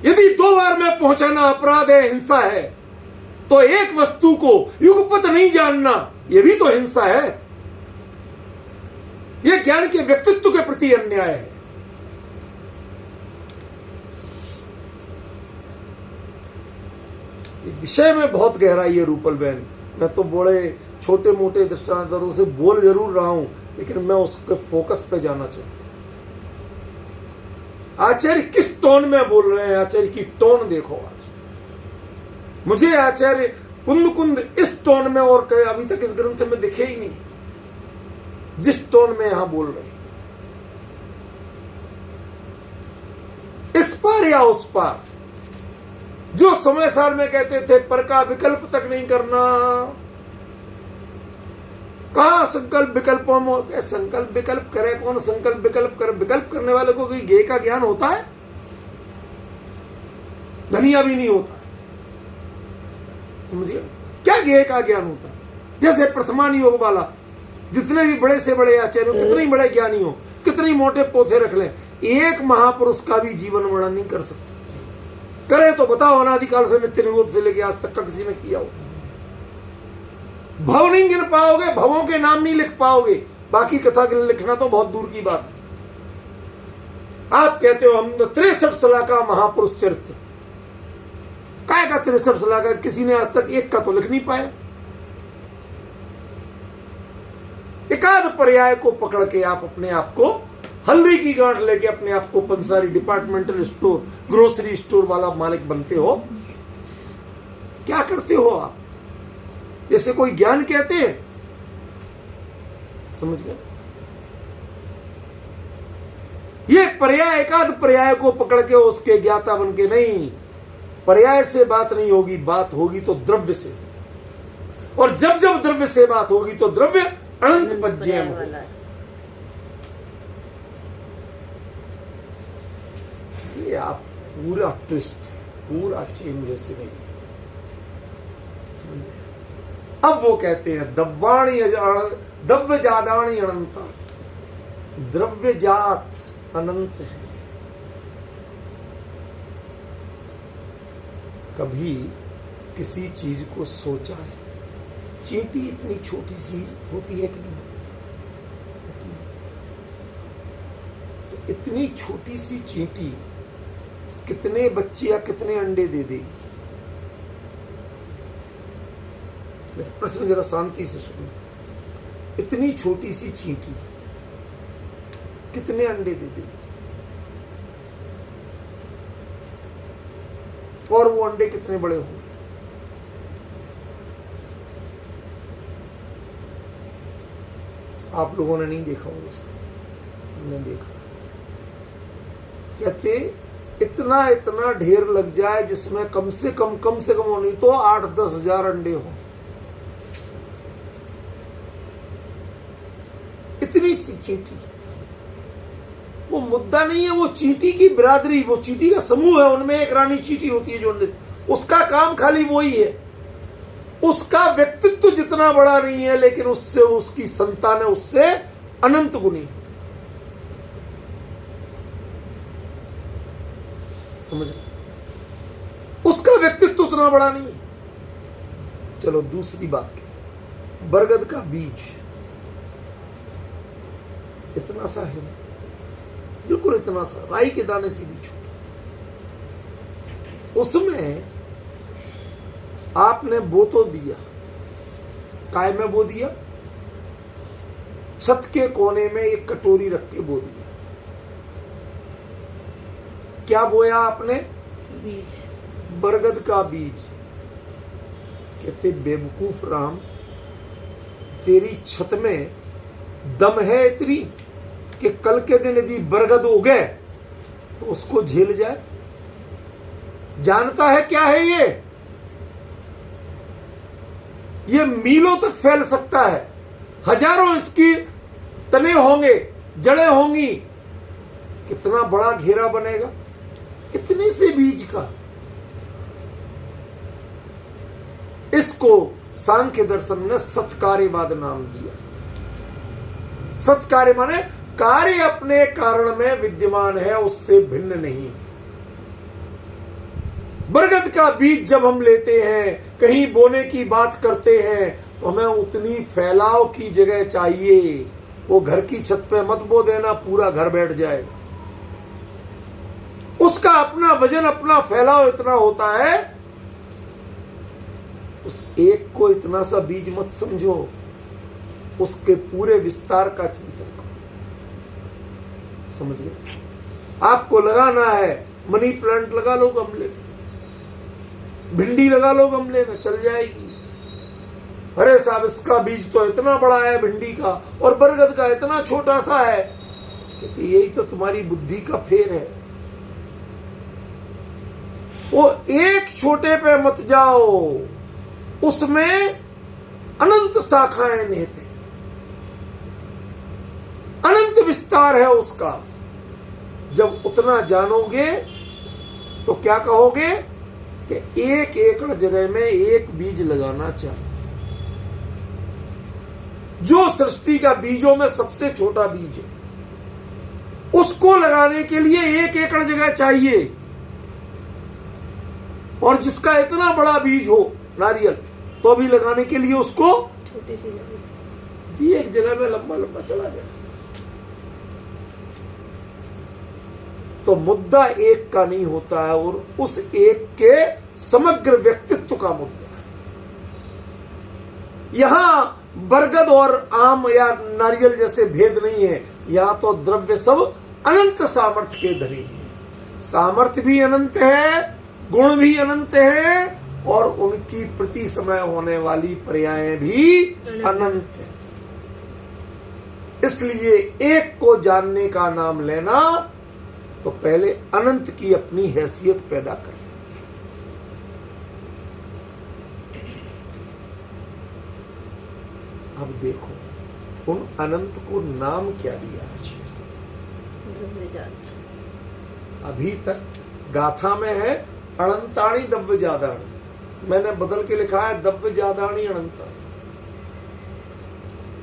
यदि 2 बार में पहुंचाना अपराध है, हिंसा है, तो एक वस्तु को युगपत नहीं जानना, यह भी तो हिंसा है। यह ज्ञान के व्यक्तित्व के प्रति अन्याय है। विषय में बहुत गहराई है रूपल बहन। मैं तो बड़े छोटे मोटे दृष्टांतों से बोल जरूर रहा हूं, लेकिन मैं उसके फोकस पे जाना चाहता हूं। आचार्य किस टोन में बोल रहे हैं, आचार्य की टोन देखो। आज मुझे आचार्य कुंद कुंद इस टोन में और कहे अभी तक इस ग्रंथ में दिखे ही नहीं, जिस टोन में यहां बोल रहे हैं। इस पार या उस पार, जो समय साल में कहते थे पर का विकल्प तक नहीं करना, कहा संकल्प विकल्पों में, संकल्प विकल्प करे कौन? संकल्प विकल्प करे, विकल्प करने वाले को कोई ज्ञेय का ज्ञान होता है? धनिया भी नहीं होता, समझिए क्या ज्ञेय का ज्ञान होता है? जैसे प्रथमान योग वाला, जितने भी बड़े से बड़े आचार्य, कितने बड़े ज्ञानी हो, कितनी मोटे पोथे रख लें, एक महापुरुष का भी जीवन वर्णन नहीं कर सकते। करे तो बताओ, अनादिकाल से नित्य निरोध से लेके आज तक का किसी ने किया हो? भव नहीं गिन पाओगे, भवों के नाम नहीं लिख पाओगे, बाकी कथा लिखना तो बहुत दूर की बात है। आप कहते हो हम 63 सलाह का महापुरुष चरित्र, काय का 63 सलाह का? किसी ने आज तक एक का तो लिख नहीं पाया। एकाध पर्याय को पकड़ के आप अपने आप को, हल्दी की गांठ लेके अपने आप को पंसारी डिपार्टमेंटल स्टोर, ग्रोसरी स्टोर वाला मालिक बनते हो। क्या करते हो आप? जैसे कोई ज्ञान कहते हैं, समझ गए? ये पर्याय, एकाध पर्याय को पकड़ के उसके ज्ञाता बन के नहीं। पर्याय से बात नहीं होगी, बात होगी तो द्रव्य से, और जब जब द्रव्य से बात होगी तो द्रव्य अनंत पज्यम होगा। ये आप पूरा ट्विस्ट, पूरा चेंज जैसे नहीं। अब वो कहते हैं दव्वाणी द्रव्य जादाणी अनंत, द्रव्य जात अनंत है। कभी किसी चीज को सोचा है? चींटी इतनी छोटी सी होती है कि नहीं होती? तो इतनी छोटी सी चींटी कितने बच्चे या कितने अंडे दे देगी? प्रश्न जरा शांति से सुनो। इतनी छोटी सी चींटी कितने अंडे दे देगी? और वो अंडे कितने बड़े होंगे? आप लोगों ने नहीं देखा होगा, मैंने देखा। कहते इतना इतना ढेर लग जाए जिसमें कम से कम नहीं तो 8-10 हजार अंडे हो। इतनी सी चींटी, वो मुद्दा नहीं है, वो चींटी की बिरादरी, वो चींटी का समूह है, उनमें एक रानी चींटी होती है जो अंडे, उसका काम खाली वही है। उसका व्यक्तित्व जितना बड़ा नहीं है, लेकिन उससे उसकी संतान है उससे अनंत गुनी। समझ? उस उसका व्यक्तित्व उतना बड़ा नहीं। चलो दूसरी बात की, बरगद का बीज इतना सा है, बिल्कुल इतना सा, राई के दाने से भी छोटा। उसमें आपने बो तो दिया, काय में बो दिया, छत के कोने में एक कटोरी रख के बो दिया। क्या बोया आपने? बीज, बरगद का बीज। कहते बेवकूफ राम, तेरी छत में दम है इतनी कि कल के दिन यदि बरगद उगे तो उसको झेल जाए? जानता है क्या है ये मीलों तक फैल सकता है, हजारों इसकी तने होंगे, जड़ें होंगी, कितना बड़ा घेरा बनेगा इतने से बीज का। इसको सांख्य दर्शन ने सत्कार्यवाद नाम दिया। सत्कार्य माने कार्य अपने कारण में विद्यमान है, उससे भिन्न नहीं। बरगद का बीज जब हम लेते हैं, कहीं बोने की बात करते हैं, तो हमें उतनी फैलाव की जगह चाहिए। वो घर की छत पे मत बो देना, पूरा घर बैठ जाएगा। उसका अपना वजन, अपना फैलाव इतना होता है। उस एक को इतना सा बीज मत समझो, उसके पूरे विस्तार का चिंतन करो। समझ गए? आपको लगाना है, मनी प्लांट लगा लो गमले में, भिंडी लगा लो गमले में, चल जाएगी। अरे साहब, इसका बीज तो इतना बड़ा है भिंडी का, और बरगद का इतना छोटा सा है। क्योंकि यही तो तुम्हारी बुद्धि का फेर है। वो एक छोटे पे मत जाओ, उसमें अनंत शाखाएं निहित, अनंत विस्तार है उसका। जब उतना जानोगे तो क्या कहोगे कि 1 एकड़ जगह में एक बीज लगाना चाहिए। जो सृष्टि का बीजों में सबसे छोटा बीज है, उसको लगाने के लिए 1 एकड़ जगह चाहिए। और जिसका इतना बड़ा बीज हो, नारियल, तो भी लगाने के लिए उसको छोटी सी जगह, एक जगह में लंबा लंबा चला जाए। तो मुद्दा एक का नहीं होता है, और उस एक के समग्र व्यक्तित्व का मुद्दा है। यहां बरगद और आम या नारियल जैसे भेद नहीं है। यहां तो द्रव्य सब अनंत सामर्थ्य के धनी है। सामर्थ्य भी अनंत है, गुण भी अनंत है, और उनकी प्रति समय होने वाली पर्यायें भी अनंत है। इसलिए एक को जानने का नाम लेना तो पहले अनंत की अपनी हैसियत पैदा कर। अब देखो उन अनंत को नाम क्या दिया आज? अभी तक गाथा में है अनंताणी दव्य जादाणी, मैंने बदल के लिखा है दव्य जादाणी अनंताणी।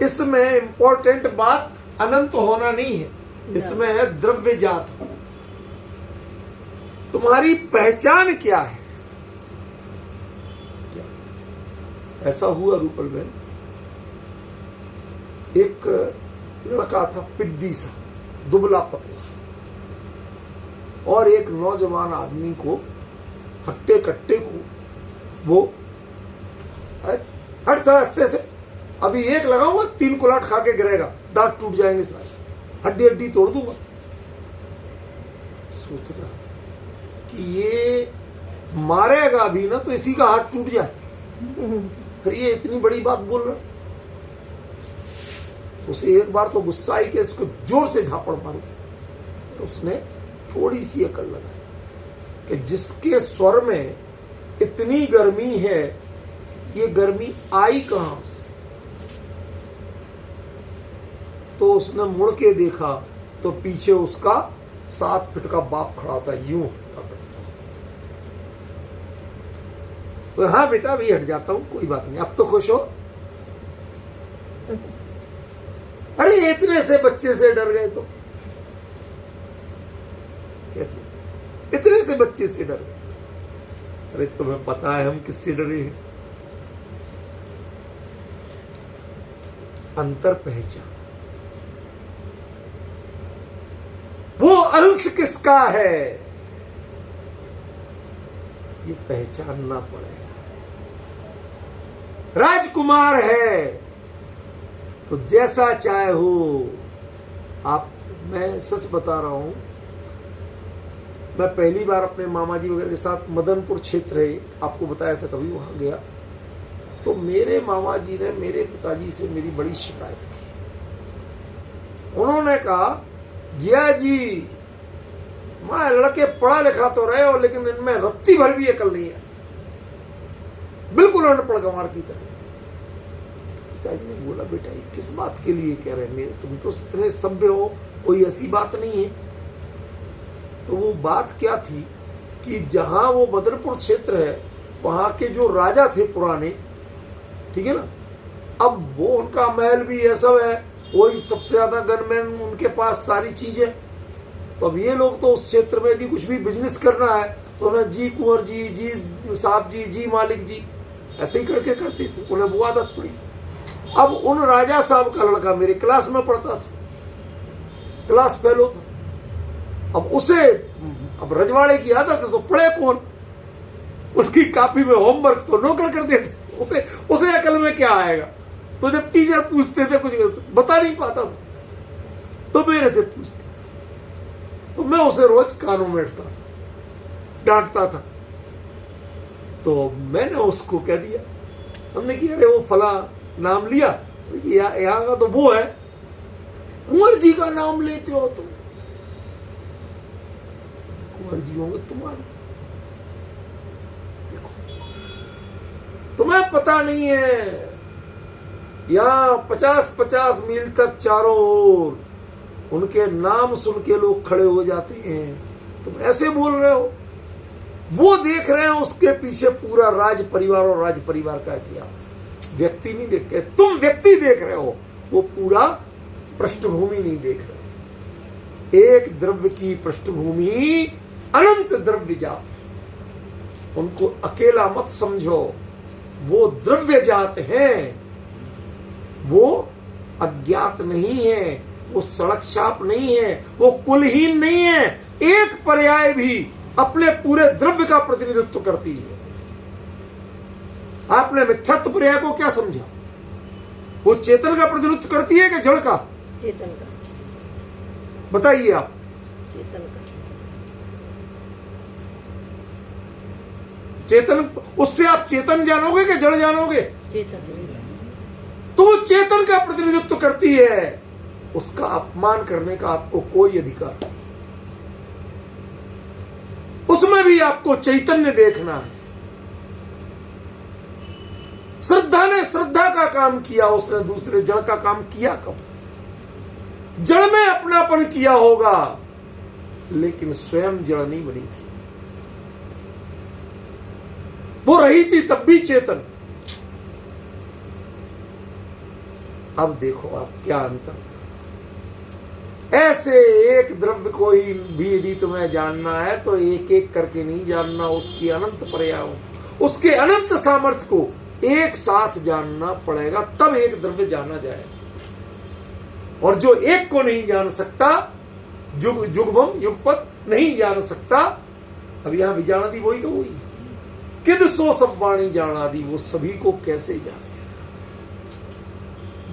इसमें इंपॉर्टेंट बात अनंत होना नहीं है, इसमें है द्रव्य जात। तुम्हारी पहचान क्या है? क्या ऐसा हुआ रूपल बहन, एक लड़का था पिद्दी सा, दुबला पतला, और एक नौजवान आदमी को, हट्टे कट्टे को, वो हट सा रास्ते से, अभी एक लगाऊंगा 3 कुलाट खा के गिरेगा, दांत टूट जाएंगे सारे, हड्डी हड्डी तोड़ दूंगा। सोच रहा कि ये मारेगा भी ना तो इसी का हाथ टूट जाए, फिर ये इतनी बड़ी बात बोल रहा। उसे एक बार तो गुस्सा आई कि इसको जोर से झापड़ मारू। तो उसने थोड़ी सी अकल लगाई कि जिसके स्वर में इतनी गर्मी है, ये गर्मी आई कहां से? तो उसने मुड़ के देखा तो पीछे उसका 7 फीट का बाप खड़ा था, यूं। तो हाँ बेटा, अभी हट जाता हूं, कोई बात नहीं, अब तो खुश हो। अरे इतने से बच्चे से डर गए तो कहते, इतने से बच्चे से डर गए। अरे तुम्हें पता है हम किससे डरे हैं? अंतर पहचान। वो अंश किसका है ये पहचानना पड़ेगा। राजकुमार है तो जैसा चाहे हो आप। मैं सच बता रहा हूं, मैं पहली बार अपने मामा जी वगैरह के साथ मदनपुर क्षेत्र है, आपको बताया था, कभी वहां गया तो मेरे मामा जी ने मेरे पिताजी से मेरी बड़ी शिकायत की। उन्होंने कहा, जिया जी मैं लड़के पढ़ा लिखा तो रहे हो लेकिन इनमें रत्ती भर भी अकल नहीं है, बिल्कुल अनपढ़ गंवार की तरह। पिताजी ने बोला, बेटा ये किस बात के लिए कह रहे हैं, तुम तो इतने सभ्य हो, कोई ऐसी बात नहीं है। तो वो बात क्या थी कि जहां वो बदरपुर क्षेत्र है वहां के जो राजा थे पुराने, ठीक है ना, अब वो उनका महल भी है, सब है, वही सबसे ज्यादा गनमैन उनके पास सारी चीजें। तो अब ये लोग तो उस क्षेत्र में यदि कुछ भी बिजनेस करना है तो उन्हें जी कुंवर जी, जी साहब जी, जी मालिक जी ऐसे ही करके करते थे, उन्हें वो आदत पड़ी थी। अब उन राजा साहब का लड़का मेरे क्लास में पढ़ता था, क्लास फेलो था। अब उसे अब रजवाड़े की आदत है तो पढ़े कौन, उसकी कॉपी में होमवर्क तो नौकर कर देते, उसे अकल में क्या आएगा। तो जब टीचर पूछते थे कुछ बता नहीं पाता था तो मेरे से पूछते, तो मैं उसे रोज कानों में डांटता था। तो मैंने उसको कह दिया, हमने किया, अरे वो फला नाम लिया, यहाँ का तो वो है, कुंवर जी का नाम लेते हो तुम, कुंवर जी होंगे तुम्हारे, देखो तुम्हें पता नहीं है यहाँ 50-50 मील तक चारों ओर उनके नाम सुन के लोग खड़े हो जाते हैं, तुम ऐसे बोल रहे हो। वो देख रहे हैं उसके पीछे पूरा राज परिवार और राज परिवार का इतिहास, व्यक्ति नहीं देख रहे, तुम व्यक्ति देख रहे हो, वो पूरा पृष्ठभूमि नहीं देख रहे। एक द्रव्य की पृष्ठभूमि अनंत द्रव्य जात, उनको अकेला मत समझो, वो द्रव्य जात हैं, वो अज्ञात नहीं है, वो सड़क छाप नहीं है, वो कुलहीन नहीं है, एक पर्याय भी अपने पूरे द्रव्य का प्रतिनिधित्व करती है। आपने मिथ्यात्व पर्याय को क्या समझा? वो चेतन का प्रतिनिधित्व करती है कि जड़ का? चेतन का। बताइए आप। चेतन का। चेतन, उससे आप चेतन जानोगे कि जड़ जानोगे? चेतन। तो वो चेतन का प्रतिनिधित्व करती है, उसका अपमान करने का आपको कोई अधिकार नहीं, उसमें भी आपको चैतन्य देखना है। श्रद्धा ने श्रद्धा का काम किया, उसने दूसरे जड़ का काम किया कब? जड़ में अपनापन किया होगा, लेकिन स्वयं जड़ नहीं बनी थी, वो रही थी तब भी चेतन। अब देखो आप क्या अंतर। ऐसे एक द्रव्य को ही भी यदि तुम्हें जानना है तो एक एक करके नहीं जानना, उसकी अनंत पर्याय, उसके अनंत सामर्थ्य को एक साथ जानना पड़ेगा, तब एक द्रव्य जाना जाएगा। और जो एक को नहीं जान सकता, युगम युगपत नहीं जान सकता, अब यहां विजाना दी वही का वही, किद सो सब वाणी जाना दी, वो सभी को कैसे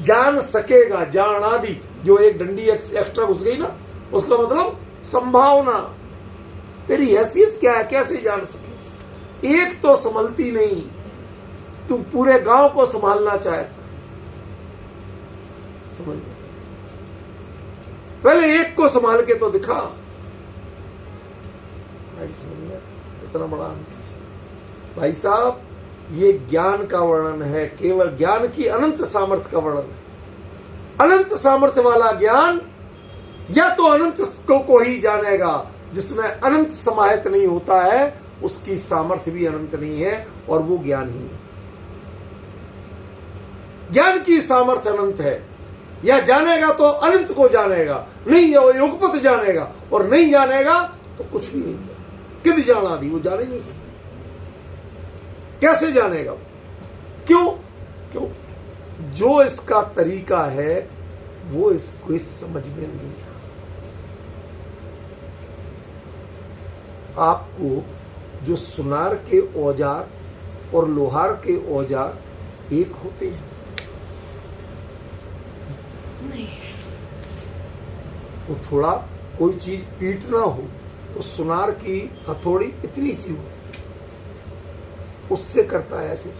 जान सकेगा। जान आदि, जो एक डंडी एक्स्ट्रा घुस गई ना, उसका मतलब संभावना, तेरी हैसियत क्या है, कैसे जान सके। एक तो संभलती नहीं, तुम पूरे गांव को संभालना चाहता, समझ लो, पहले एक को संभाल के तो दिखा। इतना बड़ा भाई साहब, ये ज्ञान का वर्णन है, केवल ज्ञान की अनंत सामर्थ्य का वर्णन है। अनंत सामर्थ्य वाला ज्ञान या तो अनंत को ही जानेगा, जिसमें अनंत समाहित नहीं होता है उसकी सामर्थ्य भी अनंत नहीं है, और वो ज्ञान ही है। ज्ञान की सामर्थ्य अनंत है, या जानेगा तो अनंत को जानेगा, नहीं वो युगपत जानेगा, और नहीं जानेगा तो कुछ भी नहीं है। किद जाना दी, वो जान ही नहीं सकती। कैसे जानेगा? क्यों? क्यों? जो इसका तरीका है वो इसको इस समझ में नहीं आता। आपको जो सुनार के औजार और लोहार के औजार एक होते हैं? नहीं। वो थोड़ा कोई चीज पीटना हो तो सुनार की हथौड़ी इतनी सी होती, उससे करता है ऐसे।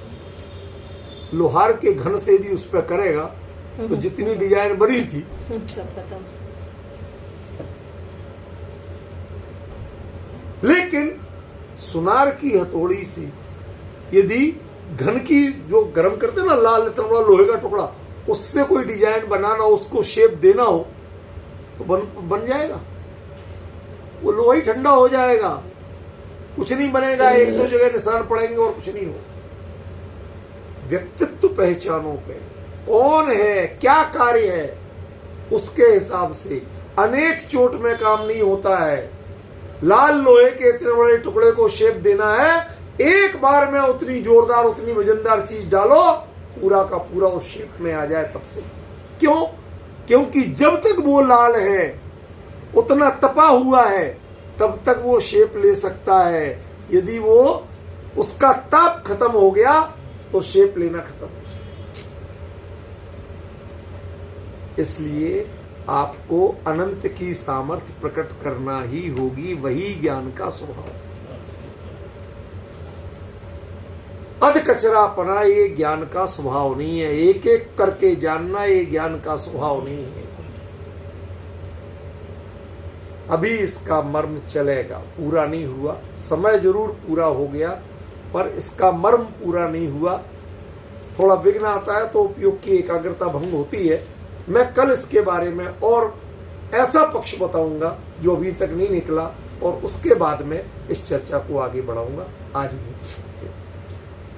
लोहार के घन से यदि उस पर करेगा तो जितनी डिजाइन बनी थी सब खत्म। लेकिन सुनार की हथौड़ी से यदि घन की जो गरम करते हैं ना, लाल इतना बड़ा लोहे का टुकड़ा, उससे कोई डिजाइन बनाना हो, उसको शेप देना हो तो बन जाएगा। वो लोहा ही ठंडा हो जाएगा, कुछ नहीं बनेगा, एक दो जगह निशान पड़ेंगे और कुछ नहीं हो। व्यक्तित्व पहचानों पे कौन है, क्या कार्य है, उसके हिसाब से अनेक चोट में काम नहीं होता है। लाल लोहे के इतने बड़े टुकड़े को शेप देना है, एक बार में उतनी जोरदार, उतनी वजनदार चीज डालो, पूरा का पूरा उस शेप में आ जाए तब से। क्यों? क्योंकि जब तक वो लाल है, उतना तपा हुआ है, तब तक वो शेप ले सकता है। यदि वो उसका ताप खत्म हो गया तो शेप लेना खत्म हो जाए। इसलिए आपको अनंत की सामर्थ्य प्रकट करना ही होगी, वही ज्ञान का स्वभाव। अध कचरापना ये ज्ञान का स्वभाव नहीं है, एक एक करके जानना ये ज्ञान का स्वभाव नहीं है। अभी इसका मर्म चलेगा, पूरा नहीं हुआ। समय जरूर पूरा हो गया पर इसका मर्म पूरा नहीं हुआ। थोड़ा विघ्न आता है तो उपयोग की एकाग्रता भंग होती है। मैं कल इसके बारे में और ऐसा पक्ष बताऊंगा जो अभी तक नहीं निकला, और उसके बाद में इस चर्चा को आगे बढ़ाऊंगा। आज भी